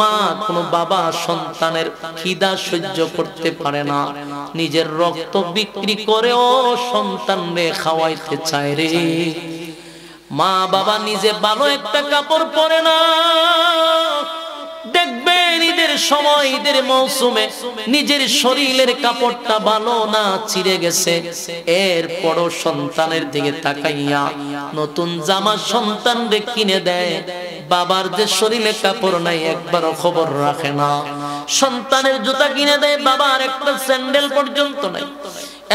মা কোন বাবা সন্তানের খিদা সহ্য করতে পারে না, নিজের রক্ত বিক্রি করেও সন্তানরে খাওয়াইতে চায় রে। মা বাবা নিজে ভালো একটা কাপড় পরে না, দেখবেন ঈদের সময় ঈদের মৌসুমে নিজের শরীরের কাপড়টা ভালো না, চিরে গেছে, এরপরও সন্তানের দিকে তাকাইয়া নতুন জামা সন্তানরে কিনে দেয়। বাবার যে শরীরে কাপড় নাই একবারও খবর রাখে না। সন্তানের জুতা কিনে দেয়, বাবার একটা স্যান্ডেল পর্যন্ত নাই।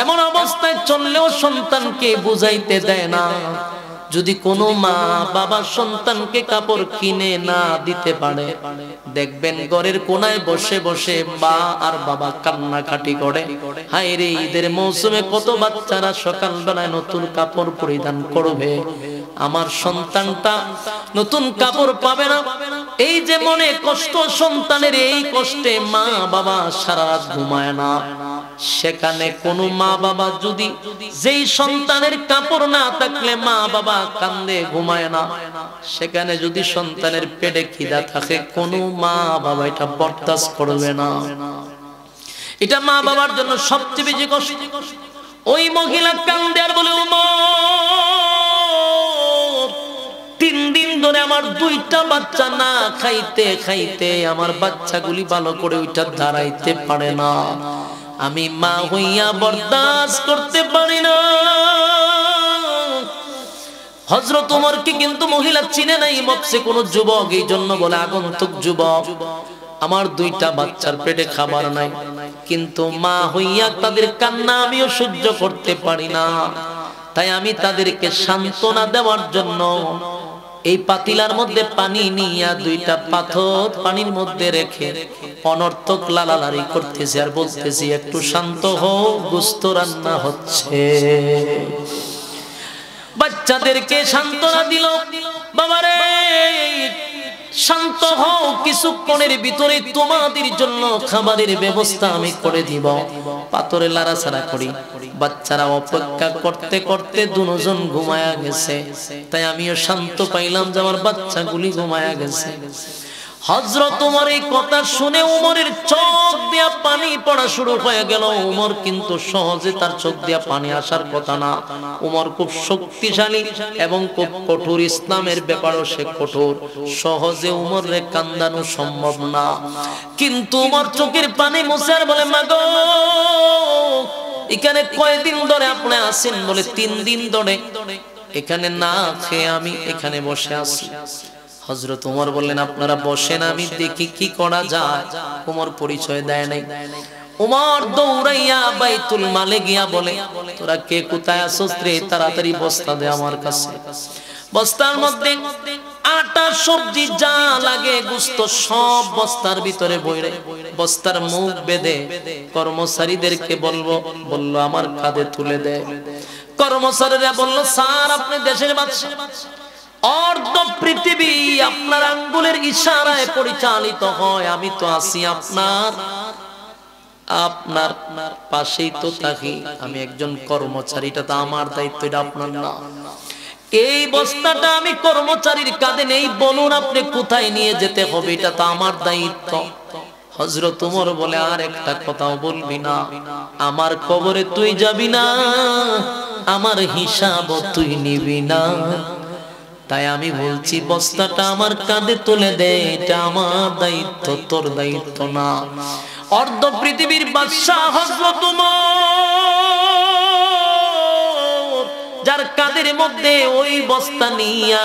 এমন অবস্থায় চললেও সন্তানকে বুঝাইতে দেয় না। যদি কোনো মা বাবা সন্তানকে কাপড় কিনে না দিতে পারে, দেখবেন ঘরের কোনায় বসে বসে মা আর বাবা কান্নাকাটি করে, হায় রে ঈদের মৌসুমে কত বাচ্চারা সকালবেলায় নতুন কাপড় পরিধান করবে, আমার সন্তানটা নতুন কাপড় পাবে না। এই যে মনে কষ্ট সন্তানের, এই কষ্টে মা বাবা সারা রাত ঘুমায় না। সেখানে কোন মা বাবা যদি যেই সন্তানের কাপড় না থাকলে মা বাবা কান্দে ঘুমায় না, সেখানে যদি সন্তানের পেটে খিদা থাকে কোন মা বাবা এটা বরদাস্ত করবে না। এটা মা বাবার জন্য সবচেয়ে বেশি কষ্ট। ওই মহিলা কান্দে আর বলে, ওমর 3 দিন ধরে আমার 2টা বাচ্চা না খাইতে খাইতে আমার বাচ্চাগুলি ভালো করে ওইটা দাঁড়াইতে পারে না, আমি মা হইয়া বরদাস্ত করতে পারি না। হযরত ওমরকে কিন্তু মহিলা চিনে নাই, ভাবছে কোন যুবক, এই জন্য বলে আগন্তুক যুবক, আমার 2টা বাচ্চার পেটে খাবার নাই, কিন্তু মা হইয়া তাদের কান্না আমিও সহ্য করতে পারি না। তাই আমি তাদেরকে সান্ত্বনা দেওয়ার জন্য এই পাতিলার মধ্যে পানি নিয়া 2টা পাথর পানির মধ্যে রেখে অনর্থক লালালারি করতেছি আর বলতেছি, একটু শান্ত হও, গোশত রান্না হচ্ছে। বাচ্চাদেরকে সান্ত্বনা দিল, বাবারে শান্ত হও, কিছুক্ষণের ভিতরে তোমাদের জন্য খাবারের ব্যবস্থা আমি করে দিব। পাথরে লাড়াছাড়া করি, বাচ্চারা অপেক্ষা করতে করতে দুজন ঘুমায়া গেছে। তাই আমিও শান্ত পাইলাম যে আমার বাচ্চাগুলি ঘুমায়া গেছে। হযরত ওমর এই কথা শুনে ওমরের চোখ দিয়া পানি পড়া শুরু হয়ে গেল। ওমর কিন্তু সহজে তার চোখ দিয়া পানি আসার কথা না, ওমর খুব শক্তিশালী এবং খুব কঠোর, ইসলামের ব্যাপারও সে কঠোর, সহজে ওমরে কান্দানো সম্ভব না। কিন্তু ওমর চোখের পানি মুছে আর বলে, মাগো এখানে কয়দিন ধরে আপনি আছেন? বলে 3 দিন ধরে এখানে না খেয়ে আমি এখানে বসে আছি। হযরত ওমর বললেন, আপনারা বসেন, আমি দেখি কি করা যায়। ওমর পরিচয় দেয় নাই। ওমর দৌড়াইয়া বাইতুল মালে গিয়া বলে, তোরা কে কোথায় আছিস রে, তাড়াতাড়ি বস্তা দে আমার কাছে। বস্তার মধ্যে আটা সবজি যা লাগে গোশত সব বস্তার ভিতরে বইরে, বস্তার মুখ বেঁধে কর্মচারীদেরকে বললো আমার কাঁধে তুলে দে। কর্মচারীরা বলল, স্যার আপনি দেশের বাদশা, অর্ধ পৃথিবী আপনার আঙ্গুলের ইশারায় পরিচালিত হয়, আমি তো আছি আপনার পাশেই তো থাকি, আমি একজন কর্মচারী, এটা তো আমার দায়িত্ব, এটা আপনার না। এই বস্তাটা আমি কর্মচারীর কাঁধে নেই, বলুন আপনি কোথায় নিয়ে যেতে হবে, এটা তো আমার দায়িত্ব। হযরত ওমর বলে, আর একটা কথাও বলবি না, আমার কবরে তুই যাবি না, আমার হিসাব তুই নিবি না, তাই আমি বলছি বস্তাটা আমার কাঁধে তুলে দে, এটা আমার দায়িত্ব, তোর দায়িত্ব না। অর্ধ পৃথিবীর বাদশা হযরত ওমর, যার কাঁধের মধ্যে ওই বস্তা নিয়া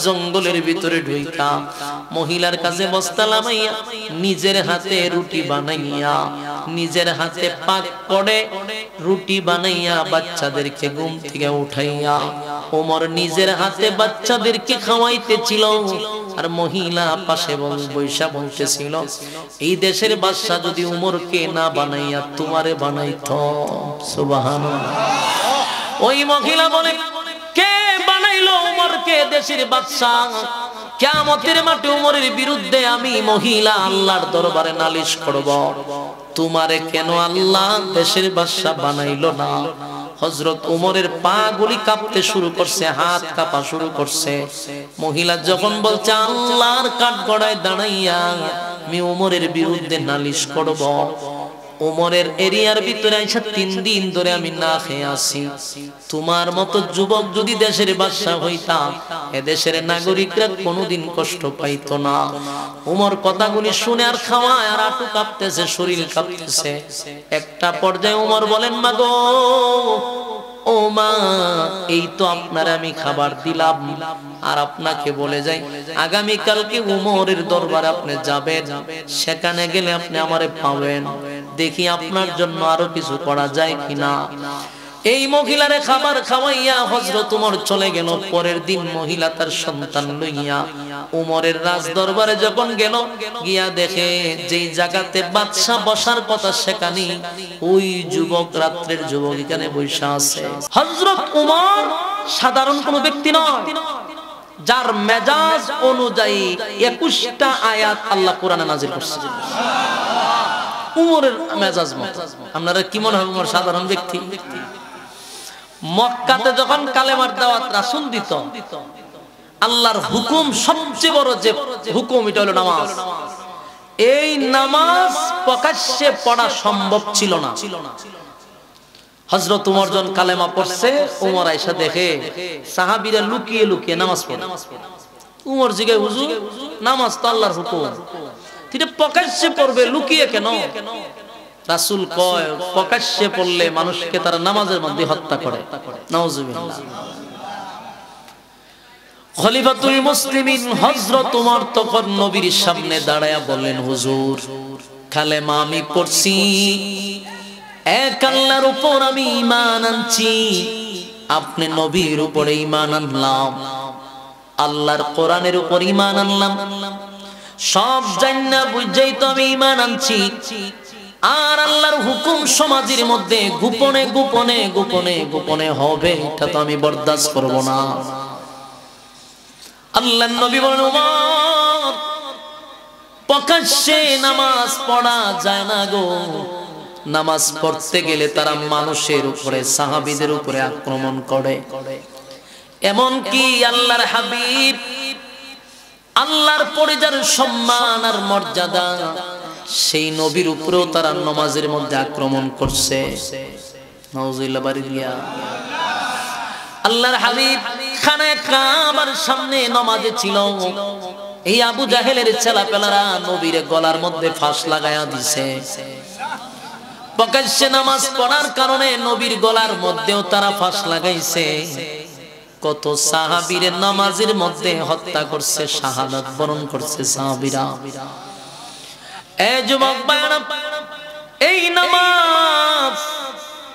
জঙ্গলের ভিতরে ঢুইকা মহিলার কাছে বস্তা লামাইয়া নিজের হাতে রুটি বানাইয়া, নিজের হাতে পাক করে রুটি বানাইয়া বাচ্চাদেরকে ঘুম থেকে উঠাইয়া ওমর নিজের হাতে বাচ্চাদেরকে খাওয়াইতেছিল। আর মহিলা পাশে বৈশা বলতেছিল, এই দেশের বাদশা যদি উমরকে না বানাইয়া তোমারে বানাইতো। সুবহানাল্লাহ। ওই মহিলা বলে, কে বানাইলো উমরকে দেশের বাদশা? কিয়ামতের মাঠে উমরের বিরুদ্ধে আমি মহিলা আল্লাহর দরবারে নালিশ করব, তোমারে কেন আল্লাহ দেশের বাদশা বানাইলো না? হযরত ওমরের পা গুলি কাঁপতে শুরু করছে, হাত কাঁপা শুরু করছে। মহিলা যখন বলছে আল্লাহর কাঠগড়ায় দাঁড়াইয়া আমি ওমরের বিরুদ্ধে নালিশ করব, ওমরের এরিয়ার ভিতরে আইসা 3 দিন ধরে আমি না খেয়ে আছি, তোমার মতো যুবক যদি দেশের বাদশা হইতা এদেশের নাগরিকরা কোনোদিন কষ্ট পাইতো না। ওমর কথাগুলি শুনে আর খাওয়ায় আর আটু কাঁপতেছে, শরীর কাঁপতেছে। একটা পর্যায়ে ওমর বলেন, মা গো, ও মা, এই তো আপনার আমি খাবার দিলাম, আর আপনাকে বলে যাই আগামী কালকে ওমরের দরবারে আপনি যাবেন, সেখানে গেলে আপনি আমারে পাবেন, দেখি আপনার জন্য আরো কিছু করা যায় কিনা। এই মহিলারে খাবার খাওয়াইয়া হযরত ওমর চলে গেল। পরের দিন মহিলা তার সন্তান লইয়া ওমরের রাজ দরবারে যখন গেল, গিয়া দেখে যেই জায়গাতে বাদশা বসার কথা সেখানে ওই যুবক, রাত্রের যুবক এখানে বসে আছে। হযরত ওমর সাধারণ কোনো ব্যক্তি নয়, যার মেজাজ অনুযায়ী 21টা আয়াত আল্লাহ কোরআনে নাযিল করছে। উমরের মেজাজ মত আপনারা কি মনে হয় উমর সাধারণ ব্যক্তি? মক্কাতে যখন কালেমার দাওয়াত রাসূল দিত, আল্লাহর হুকুম সবচেয়ে বড় যে হুকুম এটা হলো নামাজ। এই নামাজ প্রকাশ্যে পড়া সম্ভব ছিল না। হযরত ওমর যখন কালেমা পড়ছে, ওমর আয়েশা দেখে সাহাবীরা লুকিয়ে লুকিয়ে নামাজ পড়ে। ওমর জিজ্ঞাসা, হুজুর নামাজ তো আল্লাহর হুকুম, এটা প্রকাশ্যে পড়বে লুকিয়ে কেন? রাসূল কয়, প্রকাশ্যে পড়লে মানুষকে তারা নামাজের মধ্যে হত্যা করে। নাউজুবিল্লাহ। খলিফাতুল মুসলিমিন হযরত ওমর তখন নবীর সামনে দাঁড়ায়া বলেন, হুজুর কালেমা আমি পড়ছি, এক আল্লাহর উপর আমি ঈমান আনছি, আপনি নবীর উপরে ঈমান আনলাম, আল্লাহর কোরআনের উপর ঈমান আনলাম, সব জান্না বুঝাই তো আমি ঈমান আনছি। আর আল্লাহর হুকুম সমাজের মধ্যে গোপনে গোপনে গোপনে গোপনে হবে, এটা তো আমি বরদাস্ত করব না। আল্লাহর নবী বলেন, ওমর প্রকাশ্যে নামাজ পড়া যায় না গো, নামাজ পড়তে গেলে তারা মানুষের উপরে, সাহাবীদের উপরে আক্রমণ করে। এমন কি আল্লাহর হাবিব, আল্লাহর পরে যার সম্মান আর মর্যাদা, সেই নবীর উপরেও তারা নামাজের মধ্যে আক্রমণ করছে। নাউজুবিল্লাহ বারিয়া। আল্লাহর হাবিব খানায়ে কাবার সামনে নামাজে ছিল, এই আবু জাহেলের ছেলেপেলারা নবীর গলার মধ্যে ফাঁস লাগায়া দিছে। প্রকাশ্যে নামাজ পড়ার কারণে নবীর গলার মধ্যেও তারা ফাঁস লাগাইছে। কত সাহাবীরে নামাজের মধ্যে হত্যা করছে, শাহাদাত বরণ করছে সাহাবীরা। এই যুবক ভাইরা, এই নামাজ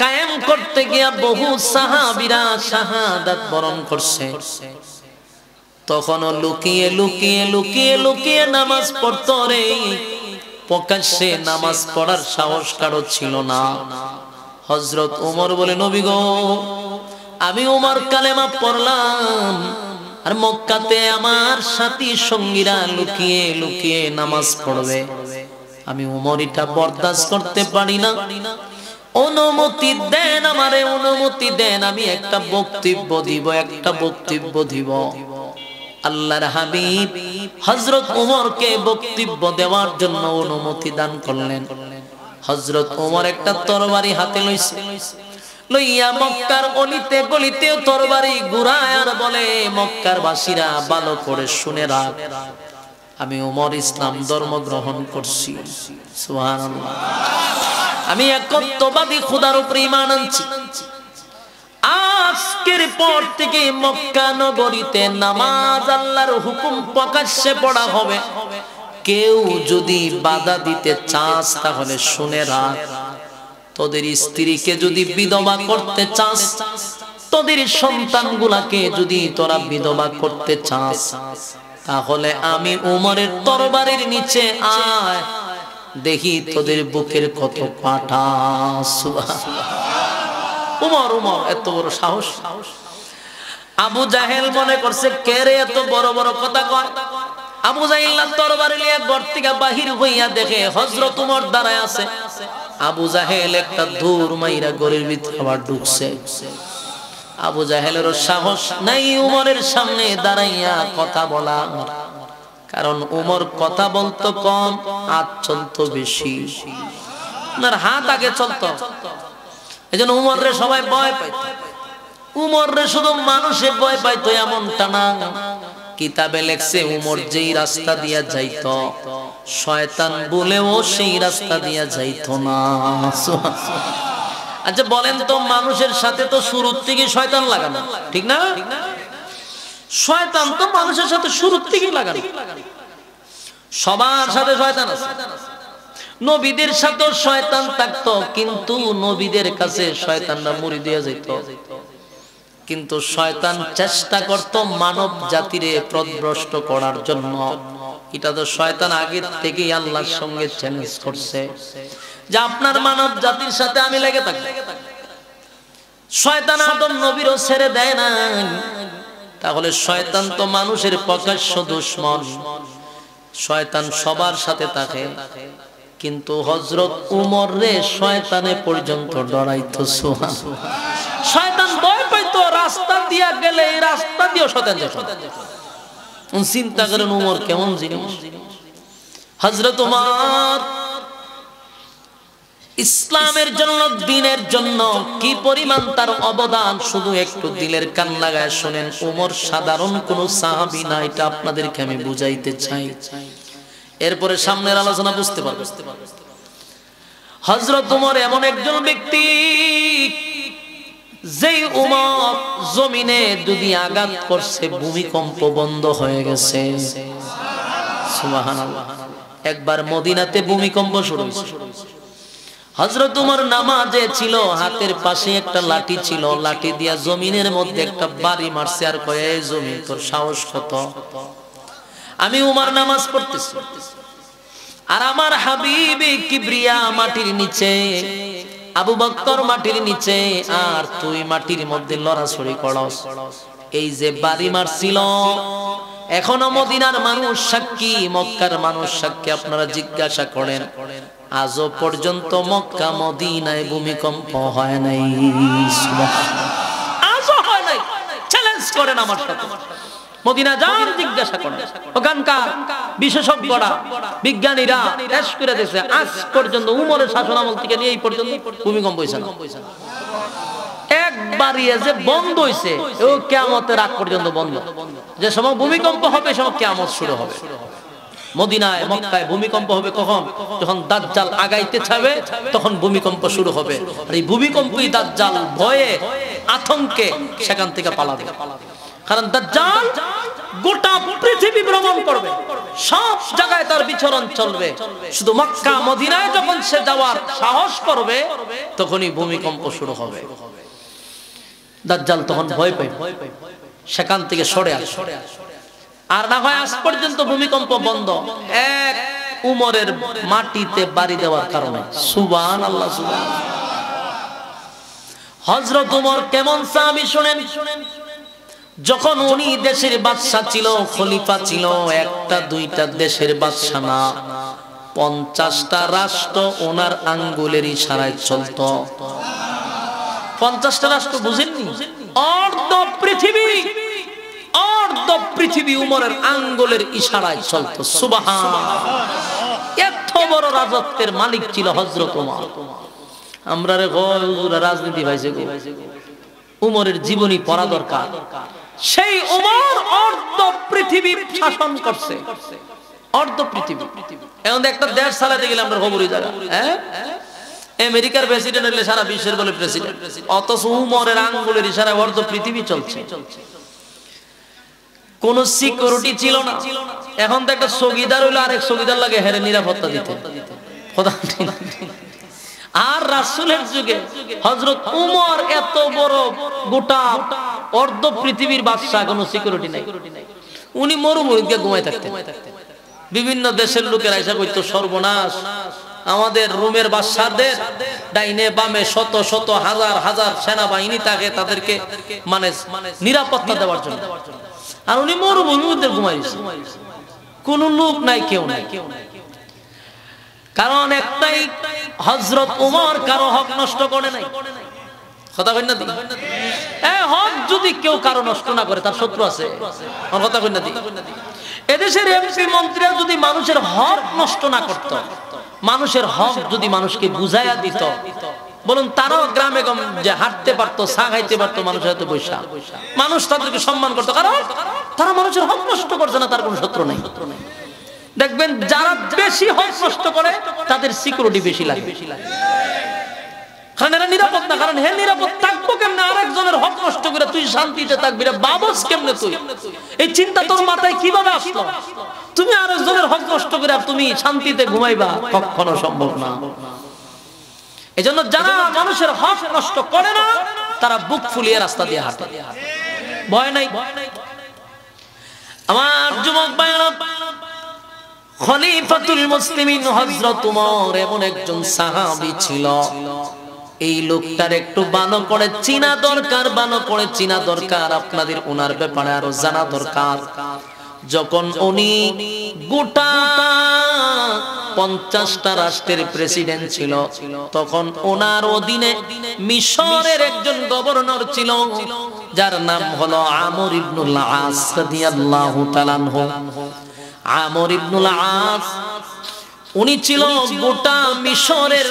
কায়েম করতে গিয়া বহু সাহাবীরা শাহাদাত বরণ করছে। তখনও লুকিয়ে লুকিয়ে লুকিয়ে লুকিয়ে নামাজ পড়তো রে, প্রকাশ্যে নামাজ পড়ার সাহস কারো ছিল না। হযরত ওমর বলে, নবী গো, আমি ওমর কালেমা পড়লাম, আর মক্কাতে আমার সাথী সঙ্গীরা লুকিয়ে লুকিয়ে নামাজ পড়বে, আমি ওমর এটা বরদাস্ত করতে পারি না, অনুমতি দেন আমারে, অনুমতি দেন, আমি একটা বক্তব্য দিব, একটা বক্তব্য দিব। আল্লাহর হাবিব হযরত ওমরকে বক্তব্য দেওয়ার জন্য অনুমতি দান করলেন। হযরত ওমর একটা তরবারি হাতে লইছে, লইয়া মক্কার অলিতে গলিতে তরবারি ঘুরায় আর বলে, মক্কার বাসীরা ভালো করে শুনে রাখ, আমি ওমর ইসলাম ধর্ম গ্রহণ করছি। সুবহানাল্লাহ। আমি একত্ববাদী খোদার উপর ঈমান আনছি। আজকের পর থেকে মক্কা নগরীতে নামাজ আল্লাহর হুকুম প্রকাশ্যে পড়া হবে। কেউ যদি বাধা দিতে চাস তাহলে শুনে রাখ, তোদের স্ত্রীকে যদি বিধবা করতে চাস, তোদের সন্তানগুলাকে যদি তোরা বিধবা করতে চাস, তাহলে আমি উমরের তরবারির নিচে আয়, দেখি তোদের বুকের কত পাটা। উমর উমর এত বড় সাহস। আবু জাহেল মনে করছে কে রে এত বড় বড় কথা কয়। আবু জাহেল তরবারি নিয়ে ঘর থেকে বাহির হইয়া দেখে হযরত উমর দাঁড়ায় আছে। আবু জাহেল একটা দূর মাইরা গরির ভিতরে আবার ঢুকছে। আবু জাহেলেরও সাহস নাই উমরের সামনে দাঁড়াইয়া কথা বলা, কারণ উমর কথা বলতো কম, হাত চলতো বেশি। ওনার হাত আগে চলতো, এজন্য উমরে সবাই ভয় পাইত। উমরে শুধু মানুষে ভয় পাইতো এমনটা না। কিতাবে লেখছে উমর যেই রাস্তা দিয়া যাইতো শয়তান বলেও সেই রাস্তা দিয়া যাইতো না। আচ্ছা বলেন তো, মানুষের সাথে তো শুরুর থেকে শয়তান লাগানো, ঠিক না? শয়তান তো মানুষের সাথে শুরুর থেকেই লাগানো। সবার সাথে শয়তান আছে। নবীদের সাথেও শয়তান থাকতো, কিন্তু নবীদের কাছে শয়তানরা মুড়ি দিয়ে যেত। কিন্তু শয়তান চেষ্টা করত মানব জাতিরে পথভ্রষ্ট করার জন্য। এটা তো শয়তান আগে থেকেই আল্লাহর সঙ্গে চ্যালেঞ্জ করছে যে আপনার মানব জাতির সাথে আমি লেগে থাকব। শয়তান আদম নবীরও ছেড়ে দেয় না। তাহলে শয়তান তো মানুষের প্রকাশ্য দুশমন। শয়তান সবার সাথে থাকে, কিন্তু হযরত উমর রে শয়তানে পর্যন্ত ডরাইতো। সুবহানাল্লাহ। শয়তান ভয় পাইতো, রাস্তা দিয়া গেলে এই রাস্তা দিয়ে শয়তান যেত। চিন্তা করেন উমর কেমন জিনিস। হযরত উমর ইসলামের জন্য, দ্বীনের জন্য কি পরিমাণ তার অবদান, শুধু একটু দিলের কান লাগায় শুনেন। উমর সাধারণ কোন সাহাবী না, এটা আপনাদেরকে আমি বুঝাইতে চাই। এরপরে সামনের আলোচনা বুঝতে পারবেন। হযরত উমর এমন একজন ব্যক্তি, যেই উমর জমিনে যদি আঘাত করছে ভূমিকম্প বন্ধ হয়ে গেছে। সুবহানাল্লাহ। একবার মদিনাতে ভূমিকম্প শুরু হয়েছে। হযরত উমর নামাজে ছিল, হাতের পাশে একটা লাঠি ছিল, লাঠি দিয়া জমিনের মধ্যে একটা বাড়ি মারছে আর কয়, এই জমিন তোর সাহস কত? আমি উমর নামাজ পড়তেছি আর আমার হাবিবে কিবরিয়া মাটির নিচে, আবু বকর মাটির নিচে, আর তুই মাটির মধ্যে লড়াছড়ি করস। এই যে বাড়ি মারছিল, এখনো মদিনার মানুষ সাক্ষী, মক্কার মানুষ সাক্ষী। আপনারা জিজ্ঞাসা করেন, আজও পর্যন্ত মক্কা মদিনায় ভূমিকম্প হয় নাই। আজও হয় নাই। চ্যালেঞ্জ করেন আমার সাথে, মদিনা যান জিজ্ঞাসা করেন। ওখানকার বিশেষজ্ঞরা, বিজ্ঞানীরা টেস করে দিয়েছে, আজ পর্যন্ত উমরের শাসনামল থেকে নিয়ে এই পর্যন্ত ভূমিকম্প হয়েছে না। একবারই যে বন্ধ হয়েছে, ও কিয়ামতের আগ পর্যন্ত বন্ধ। যে সময় ভূমিকম্প হবে সে সময় কিয়ামত শুরু হবে। মদিনায়, মক্কায় ভূমিকম্প হবে কখন? যখন দাজ্জাল আগাইতে চাবে তখন ভূমিকম্প শুরু হবে। আর এই ভূমিকম্পই দাজ্জাল ভয়ে, আতঙ্কে সেখান থেকে পালাবে। কারণ দাজ্জাল গোটা পৃথিবী ভ্রমণ করবে, সব জায়গায় তার বিচরণ চলবে। শুধু মক্কা মদিনায় যখন সে যাওয়ার সাহস করবে তখনই ভূমিকম্প শুরু হবে। দাজ্জাল তখন ভয় পায়, সেখান থেকে সরে আসে। আর না হয় আজ পর্যন্ত ভূমিকম্প বন্ধ, এক উমরের মাটিতে বাড়ি দেওয়ার কারণে। সুবহানাল্লাহ, সুবহানাল্লাহ। হযরত উমর কেমন সাহাবী শুনেন। যখন উনি দেশের বাদশা ছিল, খলিফা ছিল, একটা দুইটা দেশের বাদশা না, 50টা রাষ্ট্র ওনার আঙ্গুলের ইশারায় চলতো। 50টা রাষ্ট্র বুঝেননি? অর্ধ পৃথিবী, অর্ধ পৃথিবী উমরের আঙ্গুলের ইশারায় চলতো। সুবহানাল্লাহ। এত বড় রাজত্বের মালিক ছিল হযরত উমর। আমরা রে রাজনীতি ভাইছে, উমরের জীবনী পড়া দরকার। সেই উমর অর্ধ পৃথিবী শাসন করছে, অর্ধ পৃথিবী। এখন একটা দেশ চালাতে গেলে আমরা খবরই জায়গা, হ্যাঁ, আমেরিকার প্রেসিডেন্ট হলে সারা বিশ্বের বলে প্রেসিডেন্ট, অথচ উমরের আঙ্গুলের ইশারায় অর্ধ পৃথিবী চলছে। কোন সিকিউরিটি ছিল না। এখন তো একটা চৌকিদার হইলো আরেক চৌকিদার লাগে হেরে নিরাপত্তা দিতে। আর রাসূলের যুগে হযরত উমর এত বড় গোটা অর্ধ পৃথিবীর বাদশা, কোনো সিকিউরিটি নাই। উনি মরুভূমিতে ঘুমায় থাকতেন। বিভিন্ন দেশের লোকেরা এসে কইতো, সর্বনাশ, আমাদের রোমের বাদশাদের ডাইনে বামে শত শত হাজার হাজার সেনাবাহিনী থাকে তাদেরকে মানে নিরাপত্তা দেওয়ার জন্য। আর উনি মরুভূমির মধ্যে ঘুমাইছে, কোন লোক নাই, কেউ নাই। কারণ একটাই, হযরত ওমর কারো হক নষ্ট করে নাই। কথা কই না দি? হক যদি কেউ কারো নষ্ট না করে তার শত্রু আছে? আমার কথা কই না দি? এদেশের এমপি মন্ত্রীরা যদি মানুষের হক নষ্ট না করত, মানুষের হক যদি মানুষকে বুঝাইয়া দিত, বলুন তারাও গ্রামে যে হাঁটতে পারতো, চা খাইতে পারতো, মানুষের হাতে পয়সা, মানুষ তাদেরকে সম্মান করতো, কারণ তারা মানুষের হক নষ্ট করছে না, তার কোনো শত্রু নেই। দেখবেন যারা বেশি হক নষ্ট করে তাদের সিকিউরিটি বেশি লাগে, কারণ এরা নিরাপদ না। কারণ হে নিরাপদ থাকবো কেমনে আরেকজনের হক নষ্ট করে? তুই শান্তিতে থাকবি রে বাবস কেমনে? তুই এই চিন্তা তোর মাথায় কিভাবে আসলো? তুমি আরেকজনের হক নষ্ট করে তুমি শান্তিতে ঘুমাইবা? কখনো সম্ভব না। এজন্য যারা মানুষের হক নষ্ট করে না তারা বুক ফুলিয়ে রাস্তা দিয়ে হাঁটে, ভয় নাই। আমার যুবক ভাইরা, খলিফাতুল মুসলিমিন হযরত ওমর এমন একজন সাহাবী ছিল, এই লোকটার একটু ভালো করে চিনা দরকার, ভালো করে চিনা দরকার। আপনাদের ওনার ব্যাপারে আরো জানা দরকার। যখন উনি গোটা 50টা রাষ্ট্রের প্রেসিডেন্ট ছিল, তখন ওনার অধীনে মিশরের একজন গভর্নর ছিল, যার নাম হলো আমর ইবনুল আস রাদিয়াল্লাহু তাআলা আনহু। আমর ইবনুল আস উনি ছিল গোটা মিশরের,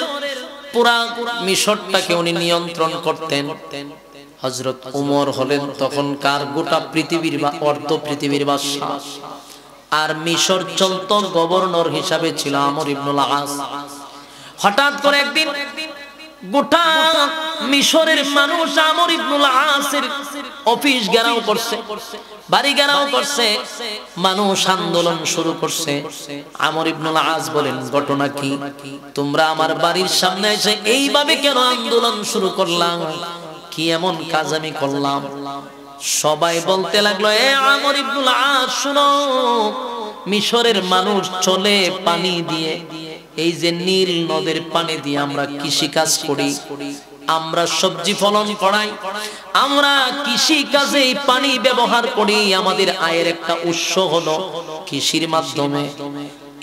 পুরা মিশরটাকে উনি নিয়ন্ত্রণ করতেন। হযরত ওমর হলেন তখনকার গোটা পৃথিবীর বা অর্ধ পৃথিবীর বাদশা, আর মিশর চলতো গভর্নর হিসাবে ছিল আমর ইবনুল আস। হঠাৎ করে একদিন গোটা মিশরের মানুষ আমর ইবনুল আসের অফিস ঘেরাও করছে, বাড়ি ঘেরাও করছে, মানুষ আন্দোলন শুরু করছে। আমর ইবনুল আস বলেন, ঘটনা কি? তোমরা আমার বাড়ির সামনে এসে এইভাবে কেন আন্দোলন শুরু করলাম? কি এমন কাজ আমি করলাম? সবাই বলতে লাগলো, এ আমর ইবনুল আস শুনো, মিশরের মানুষ চলে পানি দিয়ে, এই যে নীল নদের পানি দিয়ে আমরা কৃষি কাজ করি, আমরা সবজি ফলন করাই, আমরা কৃষি কাজে এই পানি ব্যবহার করি। আমাদের আয়ের একটা উৎস হলো কৃষির মাধ্যমে।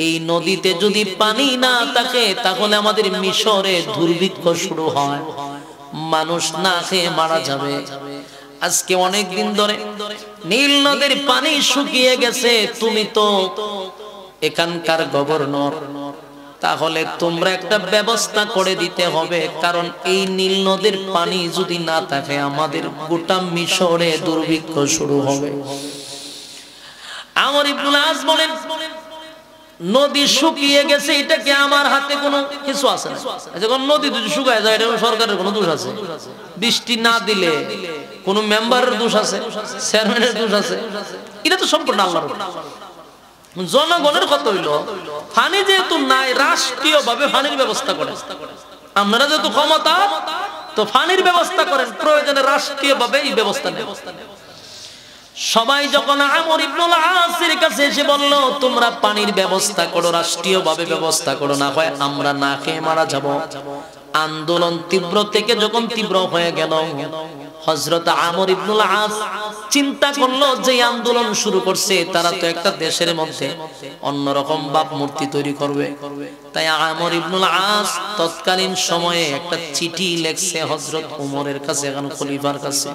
এই নদীতে যদি পানি না থাকে তাহলে আমাদের মিশরে দুর্ভিক্ষ শুরু হয়, মানুষ না খেয়ে মারা যাবে। আজকে অনেক দিন ধরে নীল নদের পানি শুকিয়ে গেছে, তুমি তো এখানকার গভর্নর, তাহলে তোমরা একটা ব্যবস্থা করে দিতে হবে, কারণ এই নীল নদের পানি যদি না থাকে আমাদের গোটা মিশরে দুর্ভিক্ষ শুরু হবে। আমর ইবনুল আস বলেন, নদী শুকিয়ে গেছে, এটা কি আমার হাতে কোনো কিছু আছে না? যখন নদী যদি শুকায় যায়, এটা সরকারের কোনো দোষ আছে? বৃষ্টি না দিলে কোনো মেম্বারের দোষ আছে? চেয়ারম্যানের দোষ আছে? এটা তো সম্পূর্ণ আল্লাহর উপর। জনগণের কথা হইল, পানি যেহেতু নাই, রাষ্ট্রীয় ভাবে পানির ব্যবস্থা করেন। আপনারা যেহেতু ক্ষমতা, তো পানির ব্যবস্থা করেন, প্রয়োজনে রাষ্ট্রীয় ভাবে এই ব্যবস্থা নেন। সবাই যখন আমর ইবনুল আসের কাছে এসে বলল, তোমরা পানির ব্যবস্থা করো, রাষ্ট্রীয় ভাবে ব্যবস্থা করো, না হয় আমরা না খেয়ে মারা যাব। আন্দোলন তীব্র থেকে যখন তীব্র হয়ে গেল, হযরত আমর ইবনুল আস চিন্তা করলো যে আন্দোলন শুরু করছে, তারা তো একটা দেশের মধ্যে অন্যরকম ভাবমূর্তি তৈরি করবে। তাই আমর ইবনুল আস তৎকালীন সময়ে একটা চিঠি লিখছে হযরত ওমরের কাছে, এখন খলিফার কাছে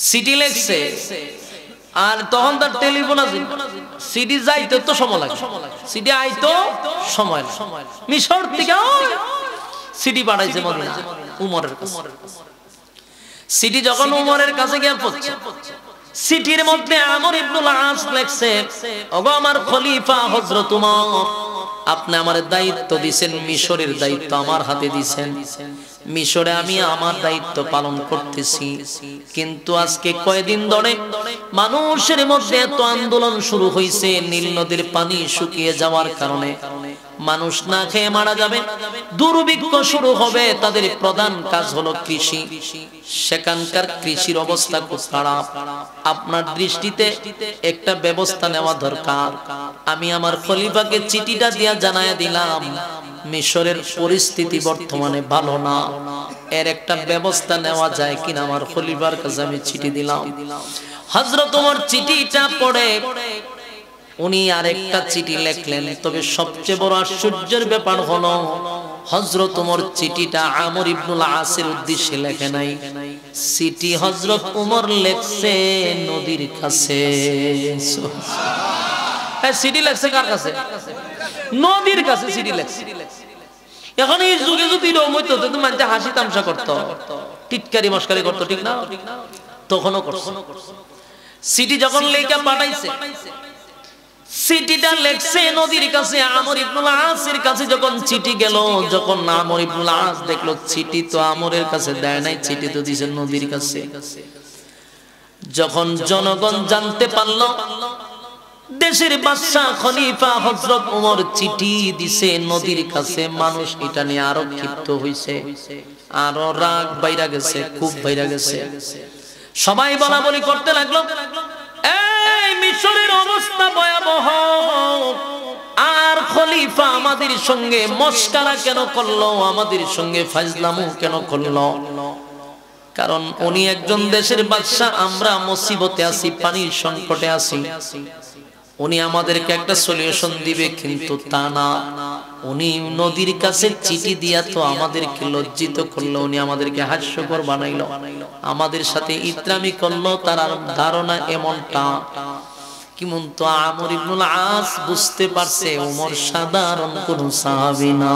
চিঠি লিখছে। আর তখন তার টেলিফোন আছে, সিডি যাইতে তো সময় লাগে, সিডি আইতো সময় লাগে। মিশর থেকে সিডি পাঠাইছে মদিনা উমরের কাছে। সিডি যখন উমরের কাছে গিয়ে পৌঁছে, সিটির মধ্যে আমর ইবনুল আস লিখছে, ওগো আমার খলিফা হযরত উমর, আপনি আমার দায়িত্ব দিবেন, মিশরের দায়িত্ব আমার হাতে দিবেন। মিশরে আমি আমার দায়িত্ব পালন করতেছি, কিন্তু আজকে কয়েকদিন ধরে মানুষের মধ্যে এত আন্দোলন শুরু হয়েছে, নীল নদীর পানি শুকিয়ে যাওয়ার কারণে মানুষ না খেয়ে মারা যাবে, দুর্ভিক্ষ শুরু হবে। তাদের প্রধান কাজ হলো কৃষি, সেখানকার কৃষির অবস্থা খুব খারাপ। আপনার দৃষ্টিতে একটা ব্যবস্থা নেওয়া দরকার। আমি আমার খলিফাকে চিঠিটা দিয়া জানায়া দিলাম, মিশরের পরিস্থিতি বর্তমানে ভালো না, এর একটা ব্যবস্থা নেওয়া যায় কিনা আমার খলিফার কাছে আমি চিঠি দিলাম। হযরত ওমর চিঠিটা পড়ে উনি আরেকটা চিঠি লিখলেন। তবে সবচেয়ে বড় আশ্চর্যের ব্যাপার হলো হযরত ওমর চিঠিটা আমর ইবনুল আসের উদ্দেশ্যে লেখে নাই। চিঠি হযরত ওমর লেখছে নদীর কাছে। হ্যাঁ, চিঠি লেখছে কার কাছে? নদীর কাছে চিঠি লেখছে। এখন এই যুগে যদি এরকম হইতো তো মানুষ হাসি তামসা করতো, টিটকারি মস্কারি করতো, ঠিক না? তখনও করছে। চিঠি যখন লেখা পাঠাইছে, চিঠিটা লেখছে নদীর কাছে, আমর ইবনুল আসের কাছে যখন চিঠি গেল, যখন আমর ইবনুল আস দেখলো চিঠি তো আমরের কাছে দেয় নাই, চিঠি তো দিছে নদীর কাছে। যখন জনগণ জানতে পারল দেশের বাদশা খলিফা হযরত ওমর চিঠি দিছে নদীর কাছে, মানুষ এটা নিয়ে আরো ক্ষিপ্ত হইছে, আরো রাগ বাইরা গেছে, খুব বাইরা গেছে। সবাই বলা বলি করতে লাগলো, এই মিশরের অবস্থা ভয়াবহ, আর খলিফা আমাদের সঙ্গে মস্কারা কেন করলো, আমাদের সঙ্গে ফাজলামু কেন করলো? কারণ উনি একজন দেশের বাদশা, আমরা মুসিবতে আছি, পানির সংকটে আছি, উনি আমাদেরকে একটা সলিউশন দিবে, কিন্তু তা না, উনি নদীর কাছে চিঠি দিয়া তো আমাদেরকে লজ্জিত করলো, উনি আমাদেরকে হাস্যকর বানাইলো, আমাদের সাথে ইতরামি করলো। তার ধারণা এমনটা কেমন তো আমর ইবনুল আস বুঝতে পারছে ওমর সাধারণ কোন সাহাবী না।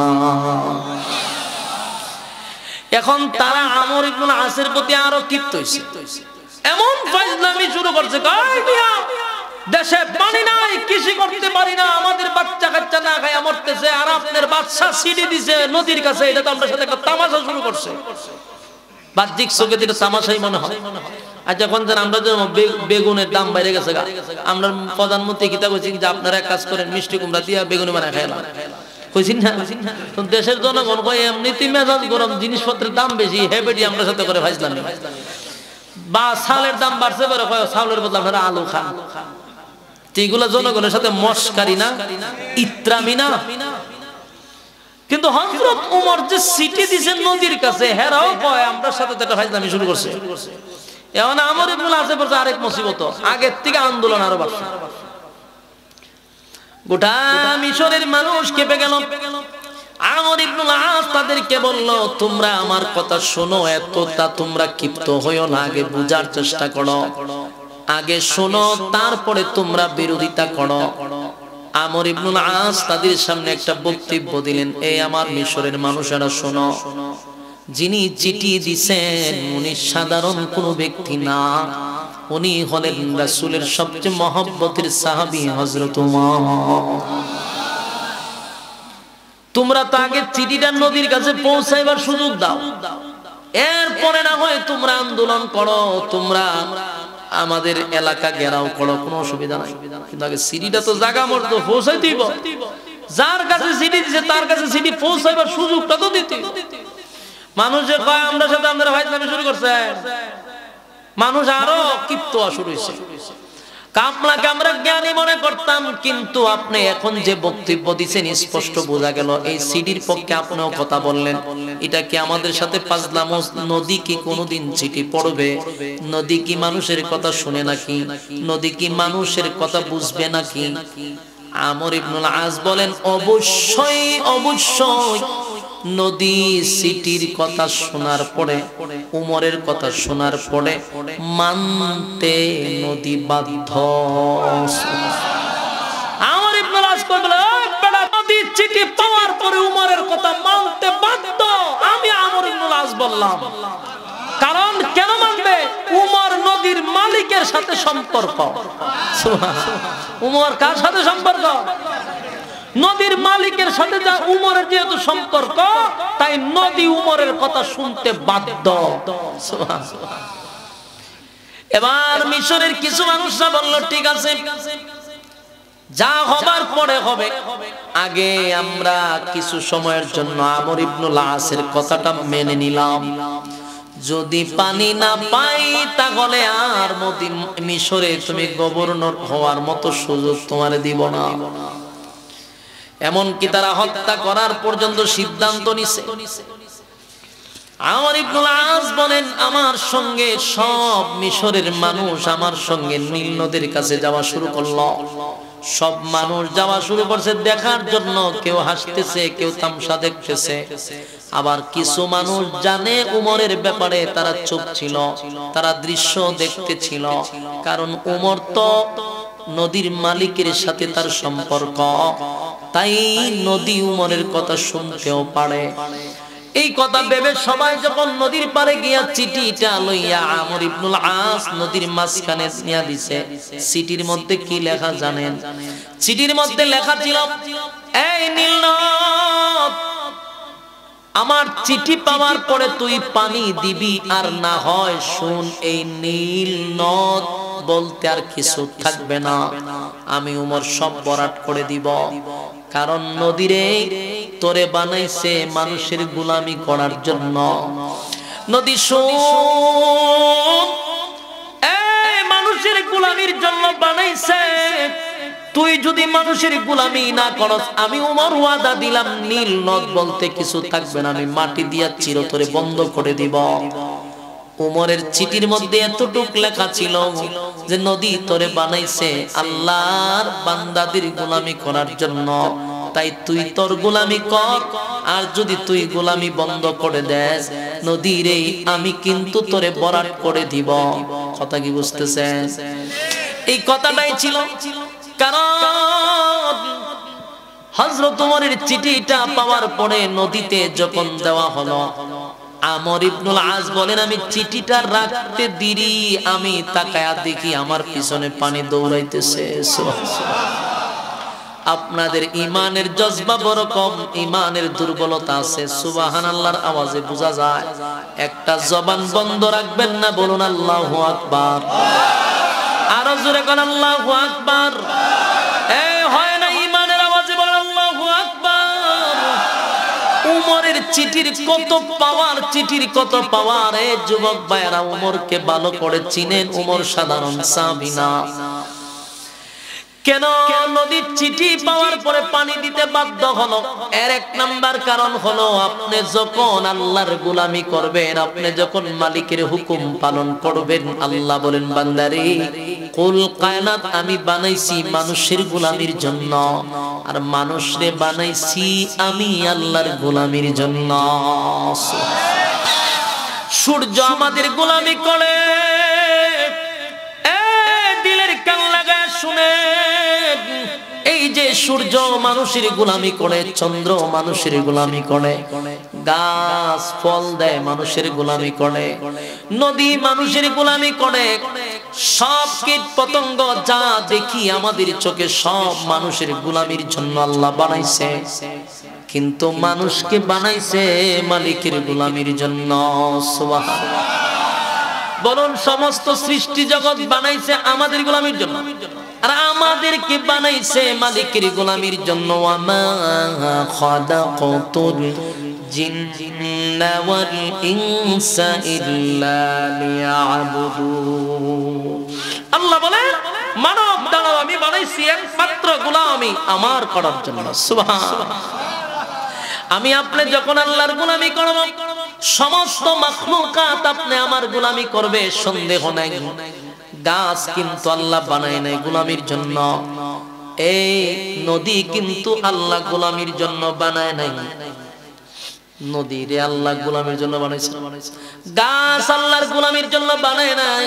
এখন তারা আমর ইবনুল আসের প্রতি আরো ক্ষিপ্ত হইছে, এমন ফাজলামি শুরু করছে, দেশে পানি নাই, কৃষি করতে পারি না, আমাদের বাচ্চা কাচ্চা না খায় মরতেছে, আর আপনার বাদশা সিডি দিছে নদীর কাছে, এটা তো আমাদের সাথে একটা তামাশা শুরু করছে। বাহ্যিক চোখে যেটা তামাশাই মনে হয়। আর যখন আমরা বেগুনের দাম বাইরে গেছে, আমরা প্রধানমন্ত্রী কিতা কইছি যে আপনারা এক কাজ করেন, মিষ্টি কুমড়া দিয়া বেগুনি বানায় খাইলাম, কইছি না? দেশের জনগণ কয় এমনিতেই মেজাজ গরম, জিনিসপত্রের দাম বেশি, হেবেডি আমরা সাথে করে ফাইজলাম। বা চালের দাম বাড়ছে বলে কয় চাউলের বদলে আপনারা আলু খান। এগুলা জনগণের সাথে মস্কারি না, ইত্রামি না? কিন্তু হযরত ওমর যে চিঠি দিয়েছেন নদীর কাছে, হেরাও কয় আমরা সাথে তো একটা ফাইজলামি শুরু করছে। এখন আমর ইবনুল আসে পড়ছে আরেক মুসিবত, আগের থেকে আন্দোলন আরো বাড়ছে। গোটা মিশরের মানুষ কেঁপে গেল। আমর ইবনুল আস তাদেরকে বলল, তোমরা আমার কথা শোনো, এতটা তোমরা ক্ষিপ্ত হইও না, আগে বুঝার চেষ্টা করো, আগে শোনো, তারপরে তোমরা বিরোধিতা করো। আমর ইবনুল আস তাদের সামনে একটা বক্তব্য দিলেন, এই আমার মিশরের মানুষেরা শোনো, যিনি চিঠি দিছেন উনি সাধারণ কোনো ব্যক্তি না, উনি হলেন রাসূলের সবচেয়ে মহব্বতের সাহাবী হযরত ওমর। তোমরা তো আগে চিঠিটা নদীর কাছে পৌঁছাইবার সুযোগ দাও, এরপরে না হয় তোমরা আন্দোলন করো, তোমরা আমাদের এলাকা ঘেরাও করো, কোনো অসুবিধা নাই, কিন্তু আগে চিঠিটা তো জায়গা মতো পৌঁছাই দিব। যার কাছে চিঠি দিছে তার কাছে চিঠি পৌঁছাইবার সুযোগটা তো দিতে। মানুষের কয় আমরা সাথে আপনারা ফাইজলামি শুরু করছে, মানুষ আরো ক্ষিপ্ত শুরু হয়েছে। আপনাকে আমরা জ্ঞানী মনে করতাম, কিন্তু আপনি এখন যে বক্তব্য দিচ্ছেন স্পষ্ট বোঝা গেল এই সিডির পক্ষে আপনিও কথা বললেন, এটা কি আমাদের সাথে ফাজলাম? নদী কি কোনোদিন চিঠি পড়বে? নদী কি মানুষের কথা শুনে নাকি? নদী কি মানুষের কথা বুঝবে নাকি? আমর ইবনুল আস বলেন, অবশ্যই অবশ্যই নদী সিটির কথা শোনার পরে, উমরের কথা শোনার পরে মানতে নদী বাধ্য। আমর ইবনুল আস কই বলে, বেটা নদী চিঠি পাওয়ার পরে উমরের কথা মানতে বাধ্য। আমি আমর ইবনুল আস বললাম, কারণ কেন মানবে? উমর নদীর মালিকের সাথে সম্পর্ক। উমর কার সাথে সম্পর্ক? নদীর মালিকের সাথে। যা উমরের যেহেতু সম্পর্ক, তাই নদী উমরের কথা শুনতে বাধ্য। এবার মিশরের কিছু মানুষরা বলল, ঠিক আছে, যা হবার পরে হবে, আগে আমরা কিছু সময়ের জন্য আমর ইবনুল আসের কথাটা মেনে নিলাম, যদি পানি না পাই তাহলে আর মিশরে তুমি গভর্নর হওয়ার মতো সুযোগ তোমার দিব না। এমনকি তারা হত্যা করার পর্যন্ত সিদ্ধান্ত নিছে। আমর ইবনুল আস বলেন, আমার সঙ্গে সব মিশরের মানুষ আমার সঙ্গে নীল নদীর কাছে যাওয়া শুরু করলো। সব মানুষ যাওয়া শুরু করছে দেখার জন্য, কেউ হাসতেছে, কেউ তামাশা দেখতেছে। আবার কিছু মানুষ জানে উমরের ব্যাপারে, তারা চুপ ছিল, তারা দৃশ্য দেখতেছিল। কারণ উমর তো নদীর মালিকের সাথে তার সম্পর্ক, তাই নদী উমরের কথা শুনতেও পারে। এই কথা ভেবে সবাই যখন নদীর পারে গিয়া চিঠিটা লইয়া আমর ইবনুল আস নদীর মাঝখানে নিয়া দিছে। চিঠির মধ্যে কি লেখা জানেন? চিঠির মধ্যে লেখা ছিল, এই নীলনদ, আমার চিঠি পাওয়ার পরে তুই পানি দিবি, আর না হয় শুন, এই নীল নদ বলতে আর কিছু থাকবে না, আমি উমর সব বরাত করে দিব। কারণ নদীরে তোরে বানাইছে মানুষের গোলামি করার জন্য। নদী শুন, এই মানুষের গোলামির জন্য বানাইছে। তুই যদি মানুষের গোলামি না করস, আমি উমর ওয়াদা দিলাম নীল নদ বলতে কিছু থাকবে না, আমি মাটি দিয়া চিরতরে বন্ধ করে দিব। উমরের চিঠির মধ্যে এতটুক লেখা ছিল যে নদী তোরে বানাইছে আল্লাহর বান্দাদের গোলামি করার জন্য, তাই তুই তোর গোলামি কর, আর যদি তুই গোলামি বন্ধ করে দেস, নদীরে আমি কিন্তু তোরে বরাত করে দিব। কথা কি বুঝতেছেন? এই কথাটাই ছিল। কারণ হযরত উমরের চিঠিটা পাওয়ার পরে নদীতে যখন দেওয়া হলো, আমর ইবনুল আস বলেন, আমি চিঠিটা রাখতে দেরি, আমি তাকায়া দেখি আমার পিছনে পানি দৌড়াইতেছে। আপনাদের ইমানের জজবা বড় কম, ইমানের দুর্বলতা আছে। সুবহানাল্লাহর আওয়াজে বোঝা যায়। একটা জবান বন্ধ রাখবেন না, বলুন আল্লাহু আকবার। আরো জোরে বলেন আল্লাহু আকবার। এই হয় না ইমানের আওয়াজে বলেন আল্লাহু আকবার। উমরের চিঠির কত পাওয়ার, চিঠির কত পাওয়ার। এই যুবক ভাইরা উমরকে ভালো করে চিনেন, উমর সাধারণ সাহাবী না। কেন নদীর চিঠি পাওয়ার পরে পানি দিতে বাধ্য হলো? এর এক নাম্বার কারণ হলো, আপনি যখন আল্লাহর গোলামি করবেন, আপনি যখন মালিকের হুকুম পালন করবেন, আল্লাহ বলেন বান্দারে, কুল কায়নাত আমি বানাইছি মানুষের গোলামির জন্য, আর মানুষরে বানাইছি আমি আল্লাহর গোলামির জন্য। সূর্য আমাদের গোলামি করে, দিলের কান লাগায় শুনে, এই যে সূর্য মানুষের গোলামি করে, চন্দ্র মানুষের গোলামি করে, গাছ ফল দেয় মানুষের গোলামি করে, নদী মানুষের গোলামি করে, সব কীট পতঙ্গ যা দেখি আমাদের চোখে সব মানুষের গোলামির জন্য আল্লাহ বানাইছে। কিন্তু মানুষকে বানাইছে মালিকের গোলামির জন্য। সুবহানাল্লাহ। বলুন, সমস্ত সৃষ্টি জগৎ বানাইছে আমাদের গোলামির জন্য, আর আমাদেরকে বানাইছে মালিকের গোলামির জন্য। ওয়ামা খালাকাতুল জিন্না ওয়াল ইনসা ইল্লা লিয়াবুদুন। আল্লাহ বলেন, মানব দানব আমি বানাইছি একমাত্র গোলামি আমার করার জন্য। সুবহানাল্লাহ। আমি আপনি যখন আল্লাহর গোলামি করব, সমস্ত মাখলুকাত আপনি আমার গোলামি করবে, সন্দেহ নাই। গাছ কিন্তু আল্লাহ বানায় নাই গোলামির জন্য, এই নদী কিন্তু আল্লাহ গোলামির জন্য বানায় নাই। নদীরে আল্লাহ গোলামির জন্য বানাইছে, গাছ আল্লাহর গোলামির জন্য বানায় নাই।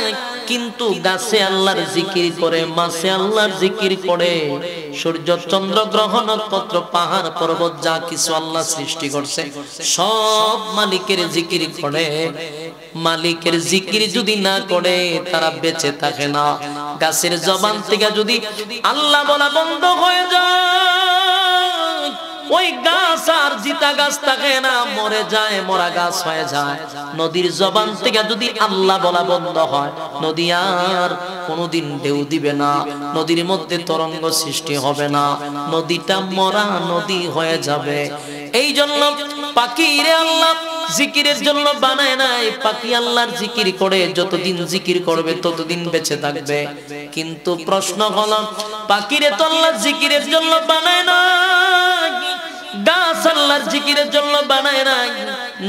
কিন্তু গাছে আল্লাহর জিকির করে, মাছে আল্লাহর জিকির করে, সূর্য চন্দ্র গ্রহ নক্ষত্র পাহাড় পর্বত যা কিছু আল্লাহ সৃষ্টি করছে সব মালিকের জিকির করে। মালিকের জিকির যদি না করে তারা বেঁচে থাকে না। গাছের জবান থেকে যদি আল্লাহ বলা বন্ধ হয়ে যায়, ওই গাছ আর জিতা গাছ থাকে না, মরে যায়, মরা গাছ হয়ে যায়। নদীর জবান থেকে যদি আল্লাহ বলা বন্ধ হয়, নদী আর কোনোদিন ঢেউ দিবে না, নদীর মধ্যে তরঙ্গ সৃষ্টি হবে না, নদীটা মরা নদী হয়ে যাবে। এই জন্য পাখিরে আল্লাহ জিকিরের জন্য বানায় নাই। পাখি আল্লাহর জিকির করে, যতদিন জিকির করবে ততদিন বেঁচে থাকবে। কিন্তু প্রশ্ন হলো, পাখিরে তো আল্লাহ জিকিরের জন্য বানায় না, গাছ আল্লাহর জিকিরের জন্য বানায় নাই,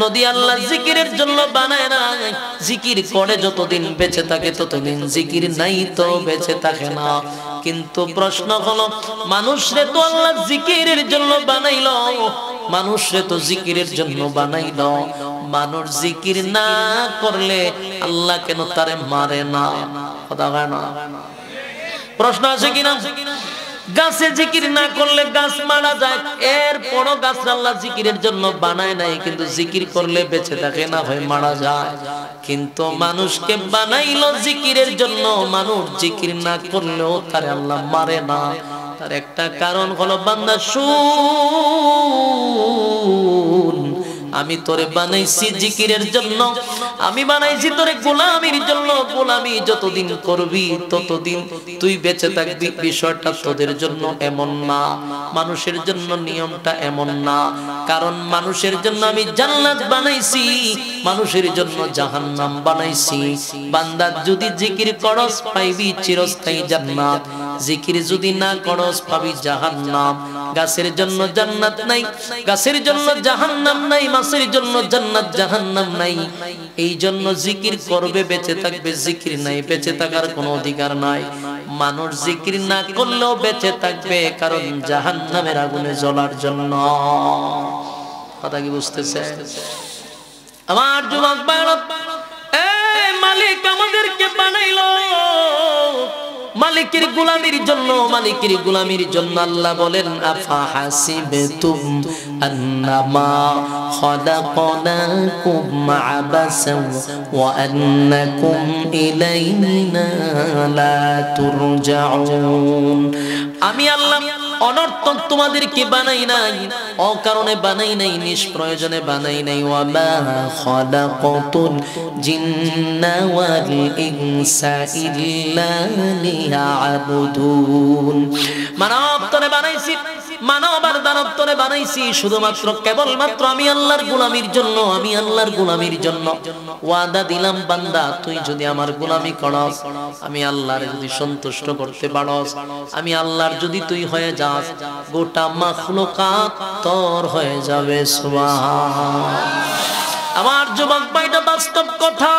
নদী আল্লাহ জিকিরের জন্য বানায় নাই। জিকির করে যতদিন বেঁচে থাকে ততদিন, জিকির নাই তো বেঁচে থাকে না। কিন্তু প্রশ্ন হলো, মানুষরে তো আল্লাহ জিকিরের জন্য বানাইলো, মানুষরে তো জিকিরের জন্য বানাইলো, মানুষ জিকির না করলে আল্লাহ কেন তারে মারে না? কথা হয় না? প্রশ্ন আছে কিনা? গাছে জিকির না করলে গাছ মারা যায়, এরপরও গাছ আল্লাহ জিকিরের জন্য বানায় নাই, কিন্তু জিকির করলে বেঁচে থাকে, না হয় মারা যায়। কিন্তু মানুষকে বানাইলো জিকিরের জন্য, মানুষ জিকির না করলেও তারে আল্লাহ মারে না। তার একটা কারণ হলো, বান্দা শুন, আমি তোরে বানাইছি জিকিরের জন্য, আমি বানাইছি তোরে গোলামির জন্য। গোলামি যতদিন করবি ততদিন তুই বেঁচে থাকবি। বিষয়টা তোদের জন্য এমন না, মানুষের জন্য নিয়মটা এমন না। কারণ মানুষের জন্য আমি জান্নাত বানাইছি, মানুষের জন্য জাহান্নাম বানাইছি। বান্দা যদি জিকির করস পাইবি চিরস্থায়ী জান্নাত, জিকির যদি না করস পাবি জাহান্নাম। গাছের জন্য জান্নাত নাই, গাছের জন্য জাহান্নাম নাই, মাছের জন্য জান্নাত জাহান্নাম নাই। এই জন্য জিকির করবে বেঁচে থাকবে, জিকির নাই বেঁচে থাকার কোনো অধিকার নাই। মানুষ জিকির না করলেও বেঁচে থাকবে, কারণ জাহান্নামের আগুনে জ্বলার জন্য। কথা কি বুঝতেছে আমার যুবক ভাইরা? এই মালিক আমাদেরকে বানাইলো মালিকের গোলামির জন্য, মালিকের গোলামির জন্য। আল্লাহ বলেন, আফা হাসিবতুম আন্নামা খালাকনাকুম আবাসাও ওয়া আন্নাকুম ইলাইনা লা তুরজাউন। আমি আল্লাহ অনর্থক তোমাদেরকে বানাই নাই, অকারণে বানাই নাই, নিষ্প্রয়োজনে বানাই নাই। ওয়া মা খালাকাতুল জিন্না ওয়াল ইনসা ইল্লা লিয়াবুদুন। মানব তরে বানাইছি, মানব আর দানব তরে বানাইছি শুধুমাত্র কেবলমাত্র আমি আল্লাহর গোলামির জন্য, আমি আল্লাহর গোলামির জন্য। ওয়াদা দিলাম, বান্দা তুই যদি আমার গোলামি করস, আমি আল্লাহর যদি সন্তুষ্ট করতে পারস, আমি আল্লাহর যদি তুই হয়ে যাস, গোটা মাখলুকাত তোর হয়ে যাবে। সুবহান। আমার যুবক ভাইটা বাস্তব কথা,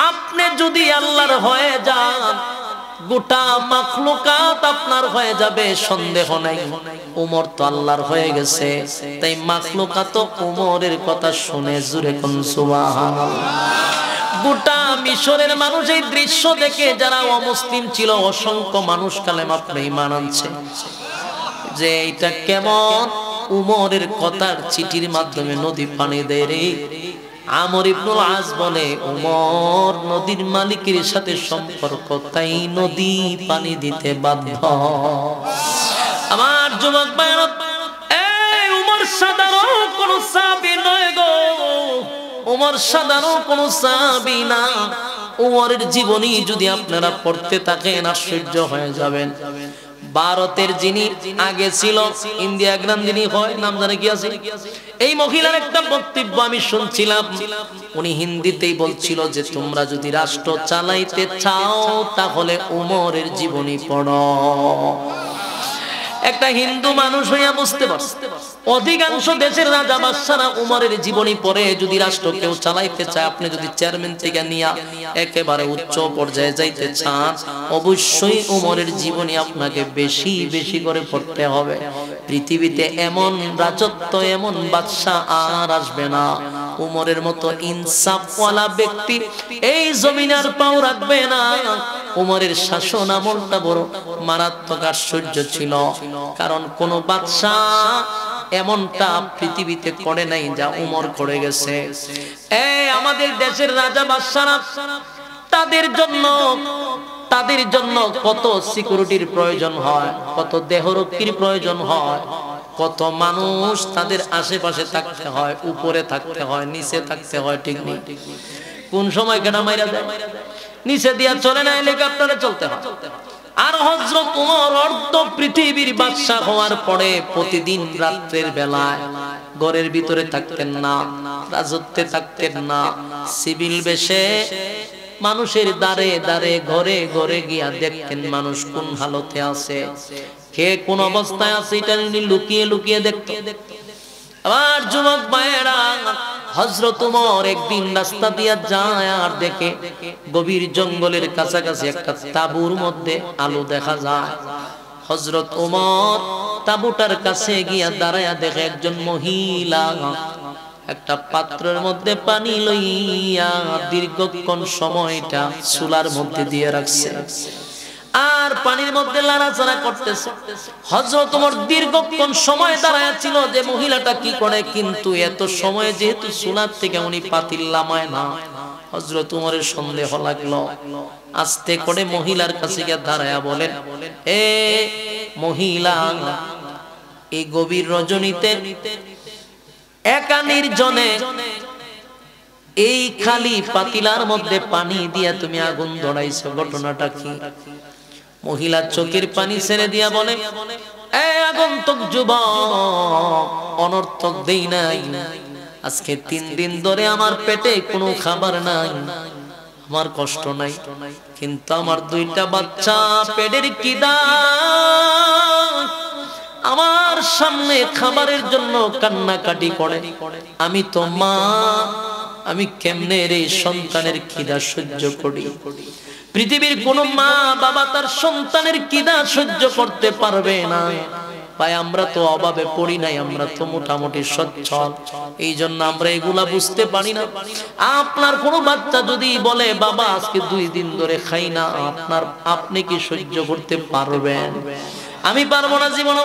আপনি যদি আল্লাহর হয়ে যান, গোটা মাখলুকাত আপনার হয়ে যাবে, সন্দেহ নাই। উমর তো আল্লাহর হয়ে গেছে, তাই মাখলুকাত উমরের কথা শুনে জুরে কোন সুবহানাল্লাহ। গোটা মিশরের মানুষ এই দৃশ্য দেখে, যারা অমুসলিম ছিল, অসংখ্য মানুষ কালেমা পড়ে ঈমান আনছে। যে এটা কেমন? উমরের কথার চিঠির মাধ্যমে নদী পানি দেয় রে। আমর ইবনুল আস বলে, উমর নদীর মালিকের সাথে সম্পর্ক, তাই নদী পানি দিতে বাধ্য। আমার যুবক ভাইরা, এই উমর সাধারণ কোন সাহাবী নয় গো, উমর সাধারণ কোন সাহাবী না। উমরের জীবনী যদি আপনারা পড়তে থাকেন আশ্চর্য হয়ে যাবেন। ভারতের যিনি আগে ছিল ইন্দিরা গান্ধী হয়, নাম জানে কি আছে? এই মহিলার একটা বক্তব্য আমি শুনছিলাম, উনি হিন্দিতেই বলছিল যে তোমরা যদি রাষ্ট্র চালাইতে চাও তাহলে উমরের জীবনী পড়ো। একটা হিন্দু মানুষ হইয়া বুঝতে পারছে, অধিকাংশ দেশের রাজা বাদশারা উমরের জীবনী পড়ে। যদি রাষ্ট্র কেউ চালাইতে চায়, আপনি যদি চেয়ারম্যান থেকে নিয়ে একেবারে উচ্চ পর্যায়ে যাইতে চান, অবশ্যই উমরের জীবনী আপনাকে বেশি বেশি করে পড়তে হবে। পৃথিবীতে এমন রাজত্ব, এমন বাদশা আর আসবে না, উমরের মতো ইনসাফওয়ালা ব্যক্তি এই জমিনের পাও রাখবে না। উমরের শাসন আমলটা বড় মারাত্মক আশ্চর্য ছিল, কারণ কোন বাদশা এমনটা পৃথিবীতে করে নাই যা উমর করে গেছে। এই আমাদের দেশের রাজা বাদশারা, তাদের জন্য কত সিকিউরিটির প্রয়োজন হয়, কত দেহরক্ষীর প্রয়োজন হয়, কত মানুষ তাদের আশেপাশে থাকতে হয়, উপরে থাকতে হয়, নিচে থাকতে হয়। ঠিক নেই? কোন সময় কেনা মাইরা যায়, নিচে দিয়া চলে না, হেলিকপ্টারে চলতে হয়। আর হযরত ওমর অর্ধ পৃথিবীর বাদশা হওয়ার পরে প্রতিদিন রাতের বেলায় ঘরের ভিতরে থাকতেন না, রাজত্বে থাকতেন না, সিভিল বেশে মানুষের দ্বারে দ্বারে ঘরে ঘরে গিয়া দেখতেন মানুষ কোন হালতে আছে, কে কোন অবস্থায় আছে, এটা লুকিয়ে লুকিয়ে দেখতেন। আমার যুবক ভাইয়েরা, হযরত ওমর একদিন রাস্তা দিয়া যায় আর দেখে গভীর জঙ্গলের কাছাকাছি একটা তাঁবুর মধ্যে আলো দেখা যায়। হযরত ওমর তাঁবুটার কাছে গিয়া দাঁড়ায়া দেখে একজন মহিলা একটা পাত্রের মধ্যে পানি লইয়া দীর্ঘক্ষণ সময়টা চুলার মধ্যে দিয়ে রাখছে আর পানির মধ্যে লাড়াচাড়া করতেছে। হযরত ওমর দীর্ঘক্ষণ সময় দাঁড়ায়া ছিল যে মহিলাটা কি করে, কিন্তু এত সময় যেহেতু চুলার থেকে উনি পাতিল নামায় না, হযরত ওমরের সন্দেহ লাগলো। আস্তে করে মহিলার কাছে গিয়ে দাঁড়ায়া বলেন, এ মহিলা, এই গভীর রজনীতে একা নির্জনে এই খালি পাতিলার মধ্যে পানি দিয়া তুমি আগুন ধরাইছো, ঘটনাটা কি? মহিলা চোখের পানি ছেড়ে দিয়া বলে, এ আগন্তুক যুবক, অনর্থক দেই নাই। আজকে 3 দিন ধরে আমার পেটে কোনো খাবার নাই, আমার কষ্ট নাই, কিন্তু আমার 2টা বাচ্চা পেটের খিদা আমার সামনে খাবারের জন্য কান্নাকাটি করে। আমি তো মা, আমি কেমনে এই সন্তানের খিদা সহ্য করি? পৃথিবীর কোন মা বাবা তার সন্তানের খিদা সহ্য করতে পারবে না। ভাই, আমরা তো অভাবে পড়ি নাই, আমরা তো মোটামুটি সচ্ছল, এই জন্য আমরা এগুলা বুঝতে পারি না। আপনার কোনো বাচ্চা যদি বলে বাবা আজকে 2 দিন ধরে খাই না, আপনি কি সহ্য করতে পারবেন? আমি পারবো না জীবন।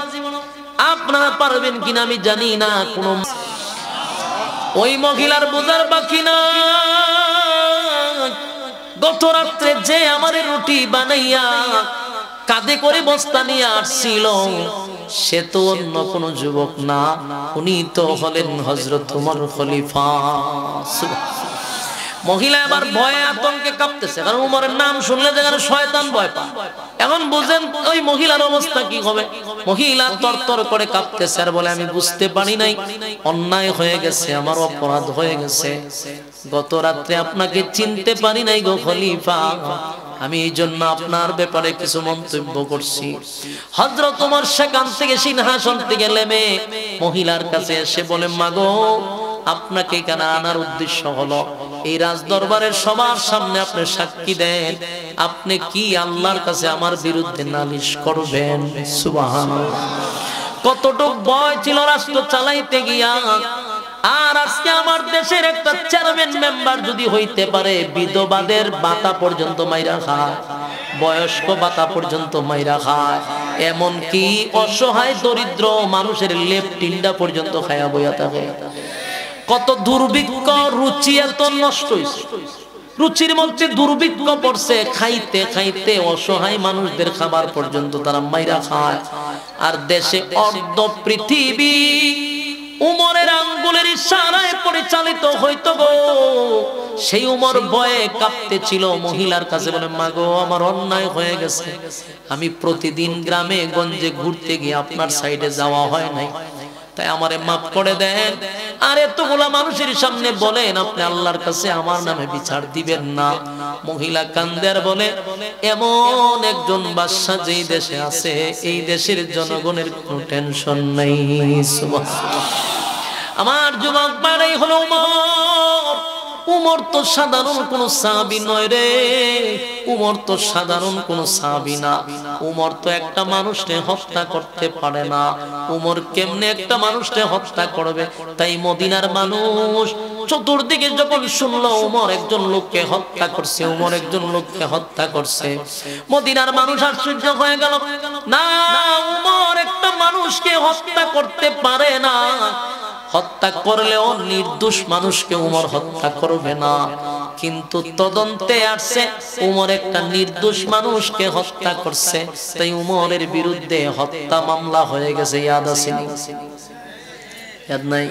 আপনারা পারবেন কিনা আমি জানি না। কোন ওই মহিলার বোঝার বাকি না, গত রাত্রে যে আমারে রুটি বানাইয়া কাঁধে করে বস্তা নিয়ে আসছিল, সে তো অন্য কোন যুবক না, উনি তো হলেন হযরত ওমর খলিফা। মহিলা এবার ভয়ে আতঙ্কে কাঁপতেছে, কারণ ওমরের নাম শুনলে যেখানে শয়তান ভয় পায়। এখন বুঝেন ওই মহিলার অবস্থা কি হবে। মহিলা তরতর করে কাঁপতেছে আর বলে, আমি বুঝতে পারি নাই, অন্যায় হয়ে গেছে, আমার অপরাধ হয়ে গেছে, গত রাত্রে আপনাকে চিনতে পারি নাই গো খলিফা, আমি এই জন্য আপনার ব্যাপারে কিছু মন্তব্য করছি। হযরত ওমর সেখান থেকে সিংহাসন থেকে নেমে মহিলার কাছে এসে বলে, মাগো, আপনাকে এখানে আনার উদ্দেশ্য হলো এই রাজ দরবারের সবার সামনে আপনি সাক্ষী দেন, আপনি কি আল্লাহর কাছে আমার বিরুদ্ধে নালিশ করবেন? সুবহানাল্লাহ। কতটুক ভয় ছিল রাষ্ট্র চালাইতে গিয়া। আর আজকে আমার দেশের একটা চেয়ারম্যান মেম্বার যদি হইতে পারে, বিধবাদের ভাতা পর্যন্ত মাইরা খায়, বয়স্ক ভাতা পর্যন্ত মাইরা খায়, এমন কি অসহায় দরিদ্র মানুষের লেপ টিন্ডা পর্যন্ত খায়া বইয়া থাকে। কত দুর্ভিক্ষ, রুচি এত নষ্ট হইছে, রুচির মধ্যে দুর্ভিক্ষ পড়ছে, খাইতে খাইতে অসহায় মানুষদের খাবার পর্যন্ত তারা মাইরা খায়। আর দেশে অর্ধ পৃথিবী উমরের আঙ্গুলের ইশারায় পরিচালিত হইতো গো। সেই উমর ভয়ে কাঁপতে ছিল। মহিলার কাছে বলে, মাগো, আমার অন্যায় হয়ে গেছে, আমি প্রতিদিন গ্রামে গঞ্জে ঘুরতে গিয়ে আপনার সাইডে যাওয়া হয় নাই, তাই আমারে মাফ করে দেন। আর এতগুলা মানুষের সামনে বলেন আপনি আল্লাহর কাছে আমার নামে বিচার দিবেন না। মহিলা কান্দে আর বলে, এমন একজন বাদশা যেই দেশে আছে, এই দেশের জনগণের কোনো টেনশন নাই। সুবহানাল্লাহ। আমার যুবক ভাই হলো উমর। উমর তো সাধারণ কোন সাহাবী নয় রে, উমর তো সাধারণ কোন সাহাবী না। উমর তো একটা মানুষকে হত্যা করতে পারে না। উমর কেমনে একটা মানুষকে হত্যা করবে? তাই মদিনার মানুষ চতুর্দিকে যখন শুনলো উমর একজন লোককে হত্যা করছে, উমর একজন লোককে হত্যা করছে, মদিনার মানুষ আশ্চর্য হয়ে গেল। না, উমর একটা মানুষকে হত্যা করতে পারে না, হত্যা করলেও নির্দোষ মানুষকে উমর হত্যা করবে না। কিন্তু তদন্তে আসছে উমর একটা নির্দোষ মানুষকে হত্যা করছে, তাই উমরের বিরুদ্ধে হত্যা মামলা হয়ে গেছে। ইয়াদ আছে? ইয়াদ নাই?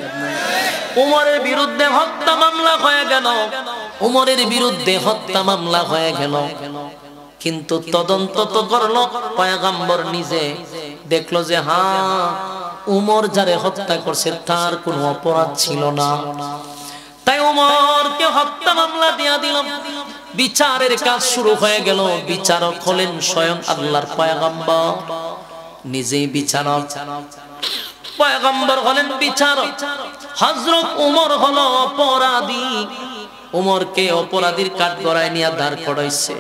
উমরের বিরুদ্ধে হত্যা মামলা হয়ে গেল, উমরের বিরুদ্ধে হত্যা মামলা হয়ে গেল। কিন্তু তদন্ত তো করলো পয়গম্বর নিজে, দেখলো যে হ্যাঁ, উমর যারে হত্যা করছে তার কোনো অপরাধ ছিল না। তাই উমরকে হত্যা মামলা দিয়া দিল। বিচারের কাজ শুরু হয়ে গেল। বিচারক হলেন স্বয়ং আল্লাহর পয়গম্বর, নিজেই বিচারক। পয়গম্বর হলেন বিচারক, হযরত ওমর হলো অপরাধী। ওমরকে অপরাধীর কাঠগড়ায় নিয়ে দাঁড় করাইছে,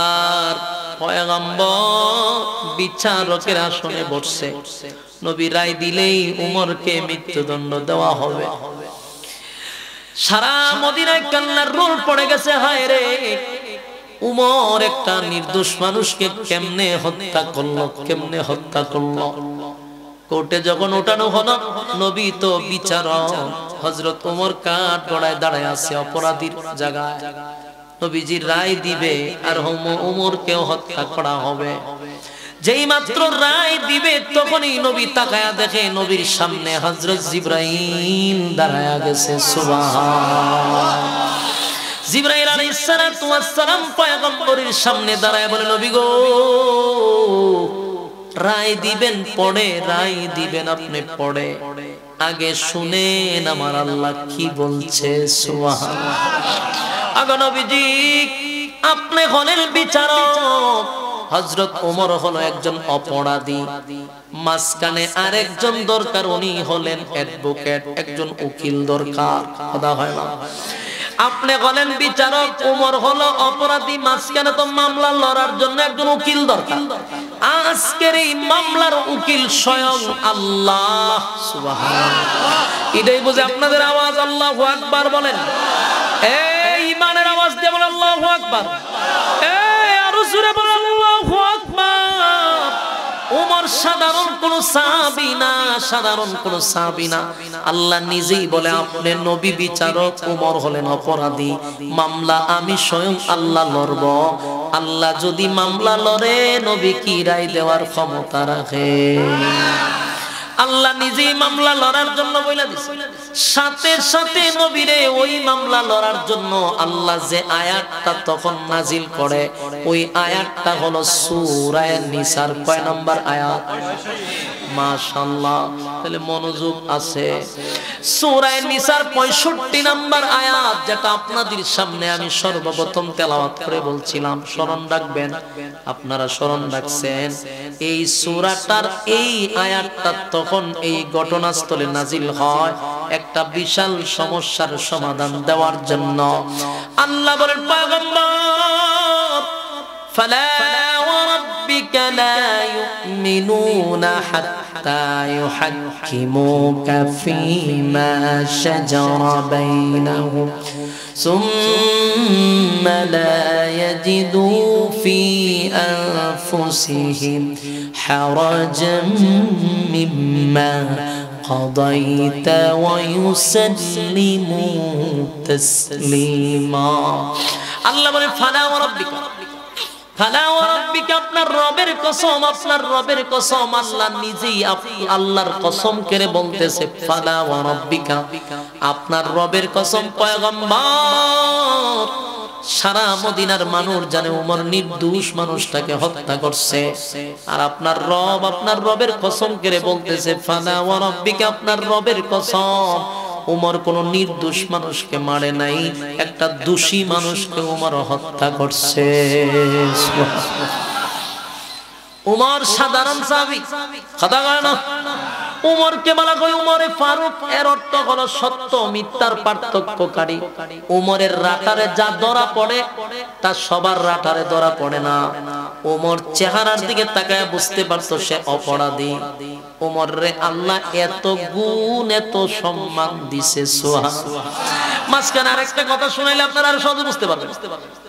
আর পয়গম্বর বিচারকের আসনে বসছে। নবী রায় দিলেই ওমরকে মৃত্যুদণ্ড দেওয়া হবে। সারা মদিনায় কান্নার রোল পড়ে গেছে, হায় রে উমর একটা নির্দোষ মানুষকে কেমনে হত্যা করলো, কেমনে হত্যা করলো। কোর্টে যখন ওঠানো হলো, নবী তো বিচারক, হযরত ওমর কাঠগড়ায় দাঁড়ায় আছে অপরাধীর জায়গায়। নবীজি রায় দিবে আর ওমরকেও হত্যা করা হবে। যেই মাত্র রায় দিবে তখনই নবী তাকায়া দেখে নবীর সামনে হযরত জিবরাইল দাঁড়ায়া গেছে। সুবহানাল্লাহ। জিবরাইল আলাইহিস সালাতু ওয়াস সালাম পয়গম্বরের সামনে দাঁড়ায় বলে, নবী গো, রায় দিবেন পড়ে, রায় দিবেন আপনি পড়ে, আগে শুনেন আমার আল্লাহ কি বলছে। সুবহানাল্লাহ। আগে নবীজি আপনি হলেন বিচারক, হযরত ওমর হলো একজন অপরাধী, মাঝখানে আরেকজন দরকার, উনি হলেন অ্যাডভোকেট, একজন উকিল দরকার। কথা হয় না? আপনি হলেন বিচারক, ওমর হলো অপরাধী, মাঝখানে তো মামলা লড়ার জন্য একজন উকিল দরকার। আজকের এই মামলার উকিল স্বয়ং আল্লাহ। সুবহানাল্লাহ। এটাই বুঝে আপনাদের আওয়াজ আল্লাহু আকবার বলেন। এই ইমানের আওয়াজ দিয়ে বলেন আল্লাহু আকবার। এই আরো জোরে বলেন আল্লাহু আকবার। ওমর সাধারণ কোন সাহাবী না, সাধারণ কোন সাহাবী না। আল্লাহ নিজেই বলে আপনি নবী বিচারক, ওমর হলেন অপরাধী, মামলা আমি স্বয়ং আল্লাহ লড়ব। আল্লাহ যদি মামলা লড়ে, নবী কি রায় দেওয়ার ক্ষমতা রাখে? আল্লাহ নিজেই মামলা লড়ার জন্য বইলা দিছে। সাথে সাথে নবীরে ওই মামলা লড়ার জন্য আল্লাহ যে আয়াতটা তখন নাজিল করে, ওই আয়াতটা হলো সূরা নিসার কয় নম্বর আয়াত? মাশাআল্লাহ, তাহলে মনোযোগ আছে। সূরা নিসার 65 নম্বর আয়াত, যেটা আপনাদের সামনে আমি সর্বপ্রথম তেলাওয়াত করে বলছিলাম, স্মরণ রাখবেন। আপনারা স্মরণ রাখছেন। এই সূরাটার এই আয়াতটা তখন এই ঘটনাস্থলে নাজিল হয় একটা বিশাল সমস্যার সমাধান দেওয়ার জন্য। আল্লাহ বলেন, পয়গম্বর, ফালা ওয়া রাব্বিকা লা ইউমিনুনা হাত্তা ইউহাক্কিমুকা ফীমা শাজারা বাইনাহুম সুম্মা লা ইয়াজিদু ফী আনফুসিহিম হারাজাম মিম্মা قضيت ويسلموا تسليما। আল্লাহ বলে, ফালা ওয়া রাব্বিকা, ফালা ওয়া রাব্বিকা, আপনার রবের কসম, আপনার রবের কসম। আল্লাহ নিজেই আল্লাহর কসম করে বলতেছে, ফালা ওয়া রাব্বিকা, আপনার রবের কসম। পয়গম্বর, সারা মদিনার মানুষ জানে ওমর নির্দোষ মানুষটাকে হত্যা করছে, আর আপনার রব, আপনার রবের কসম করে বলতেছে, ফালা ওয়া রাব্বিকা, আপনার রবের কসম, ওমর কোন নির্দোষ মানুষকে মারে নাই, একটা দোষী মানুষকে ওমর হত্যা করছে। ওমর সাধারণ সাহাবী, কথা কয় না। উমরকে বলা হয় উমরে ফারুক, এর অর্থ হলো সত্য মিথ্যার পার্থক্যকারী। উমরের রাটারে যা ধরা পড়ে তা সবার রাটারে ধরা পড়ে না। উমর চেহারার দিকে তাকায় বুঝতে পারতো সে অপরাধী। উমরে আল্লাহ এত গুণ, এত সম্মান দিছে। সুবহানাল্লাহ। মাঝখানে আরেকটা কথা শুনাইলে আপনারা আরো সহজে বুঝতে পারবেন।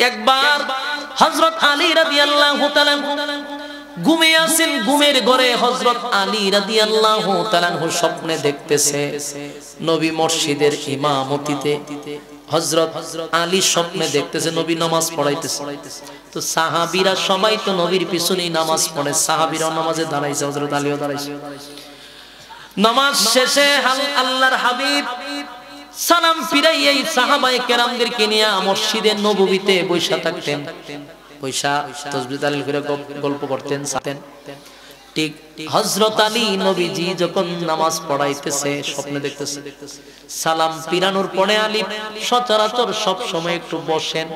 একবার হযরত আলী রাদিয়াল্লাহু তাআলা ঘুমিয়ে আছেন, ঘুমের ঘরে হযরত আলী রাদিয়াল্লাহু তাআলা স্বপ্নে দেখতেছে নবী মসজিদের ইমামতিতে। হযরত আলী স্বপ্নে দেখতেছে নবী নামাজ পড়াইতেছে। তো সাহাবীরা সবাই তো নবীর পিছনেই নামাজ পড়ে, সাহাবীরা নামাজে দাঁড়াইছে, হযরত আলীও দাঁড়াইছে। নামাজ শেষে আল্লাহর হাবিব সালাম ফিরাইয়া সাহাবায়ে কেরামদেরকে নিয়ে মসজিদে নববীতে বসে থাকতেন, পয়সা তাসবিহ তাহলিল করে গল্প করতেন, সাথেন। ঠিক হযরত আলী নবীজি যখন নামাজ পড়াইতেছে স্বপ্নে দেখতেছে, সালাম ফিরানোর পরে আলী সচরাচর সব সময় একটু বসেন,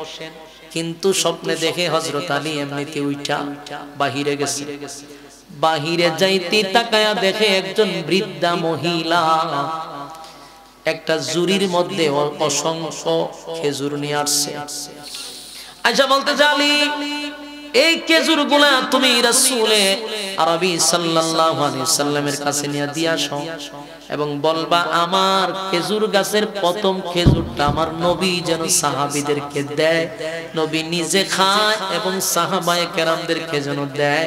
কিন্তু স্বপ্নে দেখে হযরত আলী এমনিতে উঠা বাহিরে গেছে। বাহিরে যাইতে তাকায়া দেখে একজন বৃদ্ধা মহিলা একটা জুরির মধ্যে অসংখ্য খেজুর নিয়ে আসছে। আয়েশা বলতে জালি, এই খেজুর গুলা তুমি রাসূলে আরবি সাল্লাল্লাহু আলাইহি সাল্লামের কাছে নিয়ে দিয়ে আসো এবং বলবা আমার খেজুর গাছের প্রথম খেজুরটা আমার নবী যেন সাহাবীদেরকে দেয়, নবী নিজে খায় এবং সাহাবায়ে কেরামদেরকে যেন দেয়,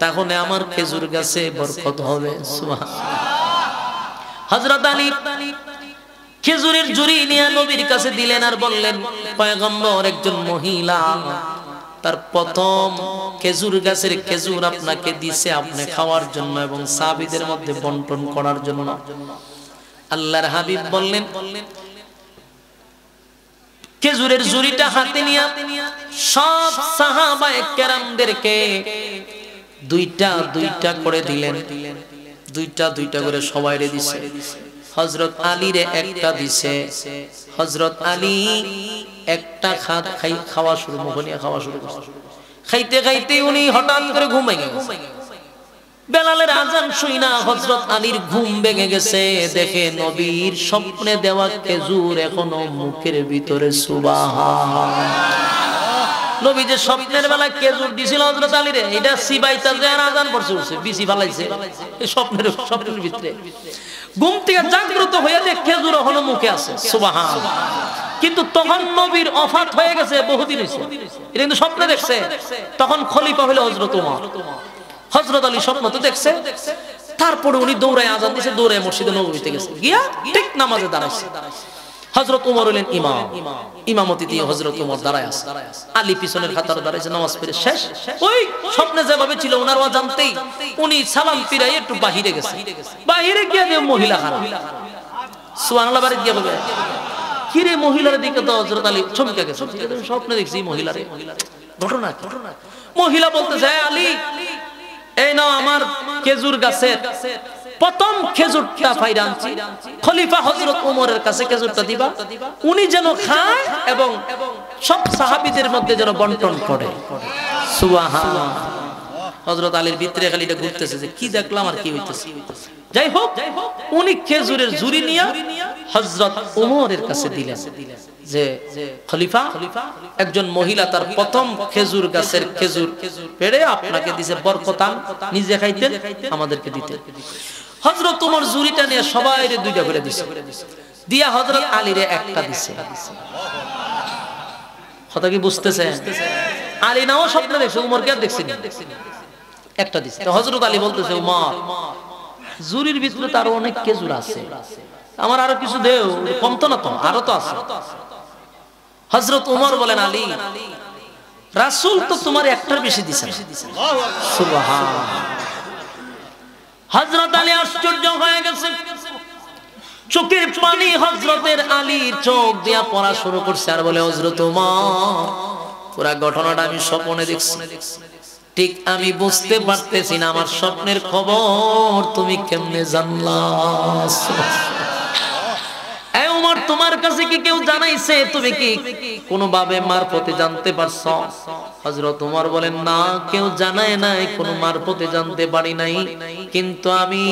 তাহলে আমার খেজুর গাছে বরকত হবে। সুবহানাল্লাহ। হযরত আলী খেজুরের ঝুড়ি নিয়ে নবীর কাছে দিলেন আর বললেন, পয়গম্বর, একজন মহিলা তার প্রথম খেজুর গাছের খেজুর আপনাকে দিছে আপনি খাওয়ার জন্য এবং সাহাবীদের মধ্যে বন্টন করার জন্য। আল্লাহর হাবিব বললেন, খেজুরের ঝুড়িটা হাতে নিয়ে সব সাহাবায়ে কেরামদেরকে দুইটা দুইটা করে দিলেন, দুইটা দুইটা করে সবাইরে দিছে। হযরত আলীরে একটা দিছে। হযরত আলী একটা খাওয়া শুরু, মুখ নিয়ে খাওয়া শুরু করছে। খাইতে খাইতে উনি হঠাৎ করে ঘুম ভেঙে গেছে। বেলালের আজান শুইনা হযরত আলীর ঘুম ভেঙে গেছে, দেখে নবীর স্বপ্নে দেওয়া খেজুর এখনো মুখের ভিতরে। সুবহানাল্লাহ। নবী যে স্বপ্নের বেলা খেজুর দিছিল হযরত আলীরে, এটা সিবাইতা যে আজান পড়ছে উঠছে বিসি ফালাইছে এই স্বপ্নের ভিতরে। ঘুম থেকে জাগ্রত হয়ে যে খেজুর এখনো মুখে আছে। সুবহানাল্লাহ। কিন্তু তখন নবীর ওফাত হয়ে গেছে, বহুদিন হয়েছে, এটা কিন্তু স্বপ্নে দেখছে। তখন খলিফা হলো হযরত ওমর। হযরত আলী স্বপ্ন তো দেখছে, তারপরে উনি দৌড়ায় আজান দিয়েছে, দৌড়ায় মসজিদে নববীতে গেছে, গিয়া ঠিক নামাজে দাঁড়াইছে। হযরত ওমর হলেন ইমাম, ইমামতি দিয়ে হযরত ওমর দাঁড়ায় আছে, আলী পিছনের কাতারে দাঁড়াইছে, নামাজ পড়ে শেষ। ওই স্বপ্নে যেভাবে ছিল ওনার জানতেই উনি সালাম ফিরাই একটু বাহিরে গেছে। বাহিরে গিয়ে যে মহিলা খারাপ, সুবহানাল্লাহ, বাড়ি গিয়ে বলে, কিরে মহিলার দিকে তো হযরত আলী চমকে গেছে, স্বপ্নে দেখছি মহিলারে। ঘটনা কি? মহিলা বলতেছে, আলী এই নাও আমার খেজুর গাছের প্রথম খেজুরটা ফাইরা আনছি, খলিফা হযরত ওমরের কাছে খেজুরটা দিবা, উনি যেন খায় এবং সব সাহাবীদের মধ্যে যেন বন্টন করে। সুবহানাল্লাহ। হযরত আলীর ভিতরে খালি এটা ঘুরতেছে যে কি দেখলাম আর কি হইতেছে। যাই হোক, উনি খেজুরের ঝুড়ি নিয়ে হযরত ওমরের কাছে দিলেন যে খলিফা, একজন মহিলা তার প্রথম খেজুর গাছের খেজুর পেড়ে আপনাকে দিছে, বরকতান, নিজে খাইতেন আমাদেরকে দিতেন। হযরত ওমর ঝুড়িটা নিয়ে সবাইরে দুইটা করে দিছে, দিয়া হযরত আলীরে একটা দিছে। কথা কি বুঝতেছেন? আলী নাও স্বপ্নে দেখছে, ওমরকে আর দেখছেন, একটা দিছে। তো হযরত আলী বলতেছে, ওমর ঝুড়ির ভিতরে তো আরো অনেক খেজুর আছে, আমার আরো কিছু দেও, কম তো না, তো আরো তো আছে। হযরত ওমর বলেন, আলী রাসূল তো তোমার একটার বেশি দিছেন। সুবহানাল্লাহ। হযরত আলী আশ্চর্য হয়ে গেছে, চোখের পানি হযরতের আলীর চোখ দিয়া পড়া শুরু করছে আর বলে, হযরত ওমর পুরা ঘটনাটা আমি স্বপ্নে দেখছি, ঠিক আমি বুঝতে পারতেছি না আমার স্বপ্নের খবর তুমি কেমনে জানলা? এই ওমর, তোমার কাছে কি কেউ জানাইছে? তুমি কি কোনোভাবে মারফতে জানতে পারছো? হযরত ওমর বলেন, না, কেউ জানায় নাই, কোনো মারফতে জানতে পারি নাই, কিন্তু আমি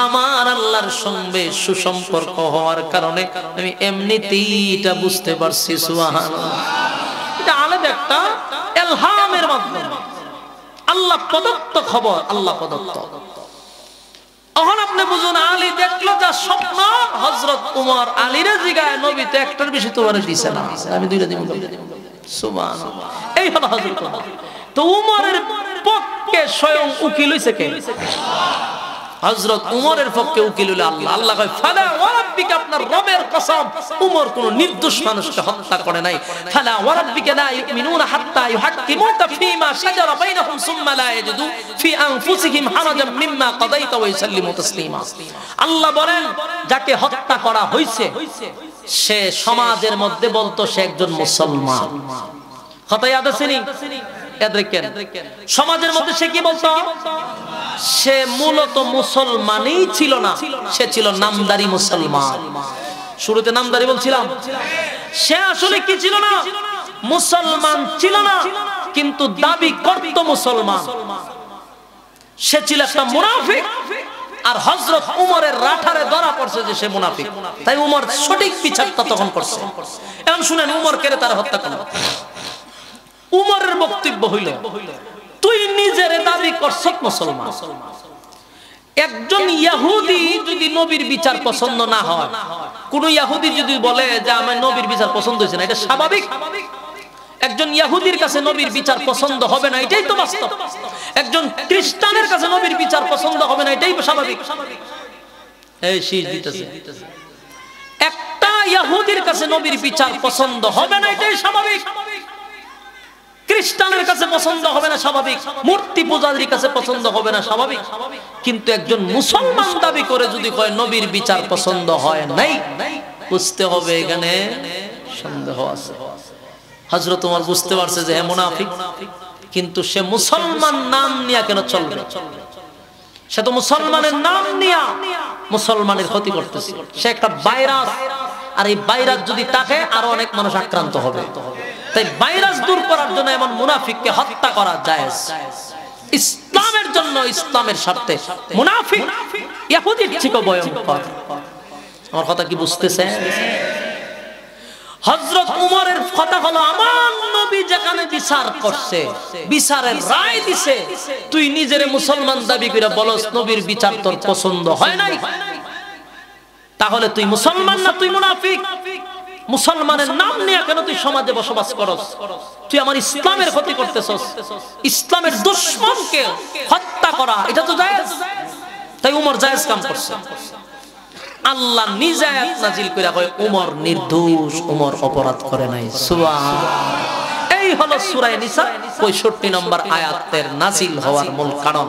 আমার আল্লাহর সঙ্গে সুসম্পর্ক হওয়ার কারণে আমি এমনিতেই এটা বুঝতে পারছি। সুবহানাল্লাহ। এটা আলাদা একটা ইলহামের মাধ্যমে আল্লাহ প্রদত্ত খবর, আল্লাহ প্রদত্ত। এখন আপনি বুঝুন, আলী দেখলো যা স্বপ্ন, হযরত ওমর আলীরে জিগায়, নবী তো একটার বেশি তোমার দিছে না, আমি দুইটা দিব। সুবহানাল্লাহ। এই হলো হযরত ওমর। তো ওমরের পক্ষে স্বয়ং উকিল হইছে কে? হযরত ওমরের পক্ষে উকিল হলো আল্লাহ। আল্লাহ কয়, ফালা ওয়া রাব্বিকা, আপনার রবের কসম, ওমর কোন নির্দোষ মানুষকে হত্যা করে নাই। ফালা ওয়া রাব্বিকা লা ইউমিনুনা হাত্তা ইউহাক্কিমুকা ফীমা শাজারা বাইনাহুম সুম্মা লা ইয়াজিদু ফি আনফুসিহিম হারাজাম মিম্মা কাদাইতা ওয়া ইউসাল্লিমু তাসলিমা। আল্লাহ বলেন, যাকে হত্যা করা হইছে সে সমাজের মধ্যে বলতো সে একজন মুসলমান। কথা ইয়াদ আছে নি? ইয়াদ রাখেন। সমাজের মধ্যে সে কি বলতো? সে মূলত মুসলমানই ছিল না, সে ছিল নামদারি মুসলমান। শুরুতে নামদারি বলছিলাম, সে আসলে কি ছিল না? মুসলমান ছিল না, কিন্তু দাবি করত মুসলমান। সে ছিল একটা মুনাফিক, আর হযরত উমরের রাঠারে ধরা পড়ছে যে সে মুনাফিক। তাই উমর সঠিক বিচারটা তখন করছে। এখন শুনেন উমর কেড়ে তার হত্যা করল। উমরের বক্তব্য হইল, তুই নিজের দাবি করছত মুসলমান, একজন ইহুদি যদি নবীর বিচার পছন্দ না হয়, কোন ইহুদি যদি বলে যে আমার নবীর বিচার পছন্দ হয়েছে না, এটা স্বাভাবিক। একজন ইহুদির কাছে নবীর বিচার পছন্দ হবে না, এটাই তো বাস্তব। একজন খ্রিস্টানের কাছে নবীর বিচার পছন্দ হবে না, এটাই স্বাভাবিক। এই শীষ দিতেছে, একটা ইহুদির কাছে নবীর বিচার পছন্দ হবে না, এটাই স্বাভাবিক। খ্রিস্টানের কাছে পছন্দ হবে না, স্বাভাবিক। মূর্তি পূজারীর কাছে পছন্দ হবে না, স্বাভাবিক। কিন্তু একজন মুসলমান দাবি করে যদি কয় নবীর বিচার পছন্দ হয় নাই, বুঝতে হবে এখানে সন্দেহ আছে। হযরত ওমর বুঝতে পারছে যে হ্যাঁ মুনাফিক, কিন্তু সে মুসলমান নাম নিয়ে কেন চলবে? সে তো মুসলমানের নাম নিয়ে মুসলমানের ক্ষতি করতেছে। সে একটা ভাইরাস, আর এই ভাইরাস যদি থাকে আরো অনেক মানুষ আক্রান্ত হবে। তাই ভাইরাস দূর করার জন্য এমন মুনাফিককে হত্যা করা জায়েজ। ইসলামের জন্য, ইসলামের স্বার্থে মুনাফিক ইহুদির থেকেও ভয়ঙ্কর। আমার কথা কি বুঝতেছেন? হযরত উমরের কথা হলো, আমার নবী যেখানে বিচার করছে, বিচারের রায় দিছে, তুই নিজের মুসলমান দাবি করে বলস নবীর বিচার তোর পছন্দ হয় নাই, তাহলে তুই মুসলমান না, তুই মুনাফিক। মুসলমানের নাম নিয়ে কেন তুই সমাজে বসবাস করস? তুই আমার ইসলামের ক্ষতি করতেছস। ইসলামের দুশমনকে হত্যা করা এটা তো জায়েজ। তাই উমর জায়েজ কাম করছে। আল্লাহ নিজে আয়াত নাজিল কইরা কয় উমর নির্দোষ, উমর অপরাধ করে নাই। সুবহানাল্লাহ। এই হলো সূরা নিসা 65 নম্বর আয়াতের নাজিল হওয়ার মূল কারণ।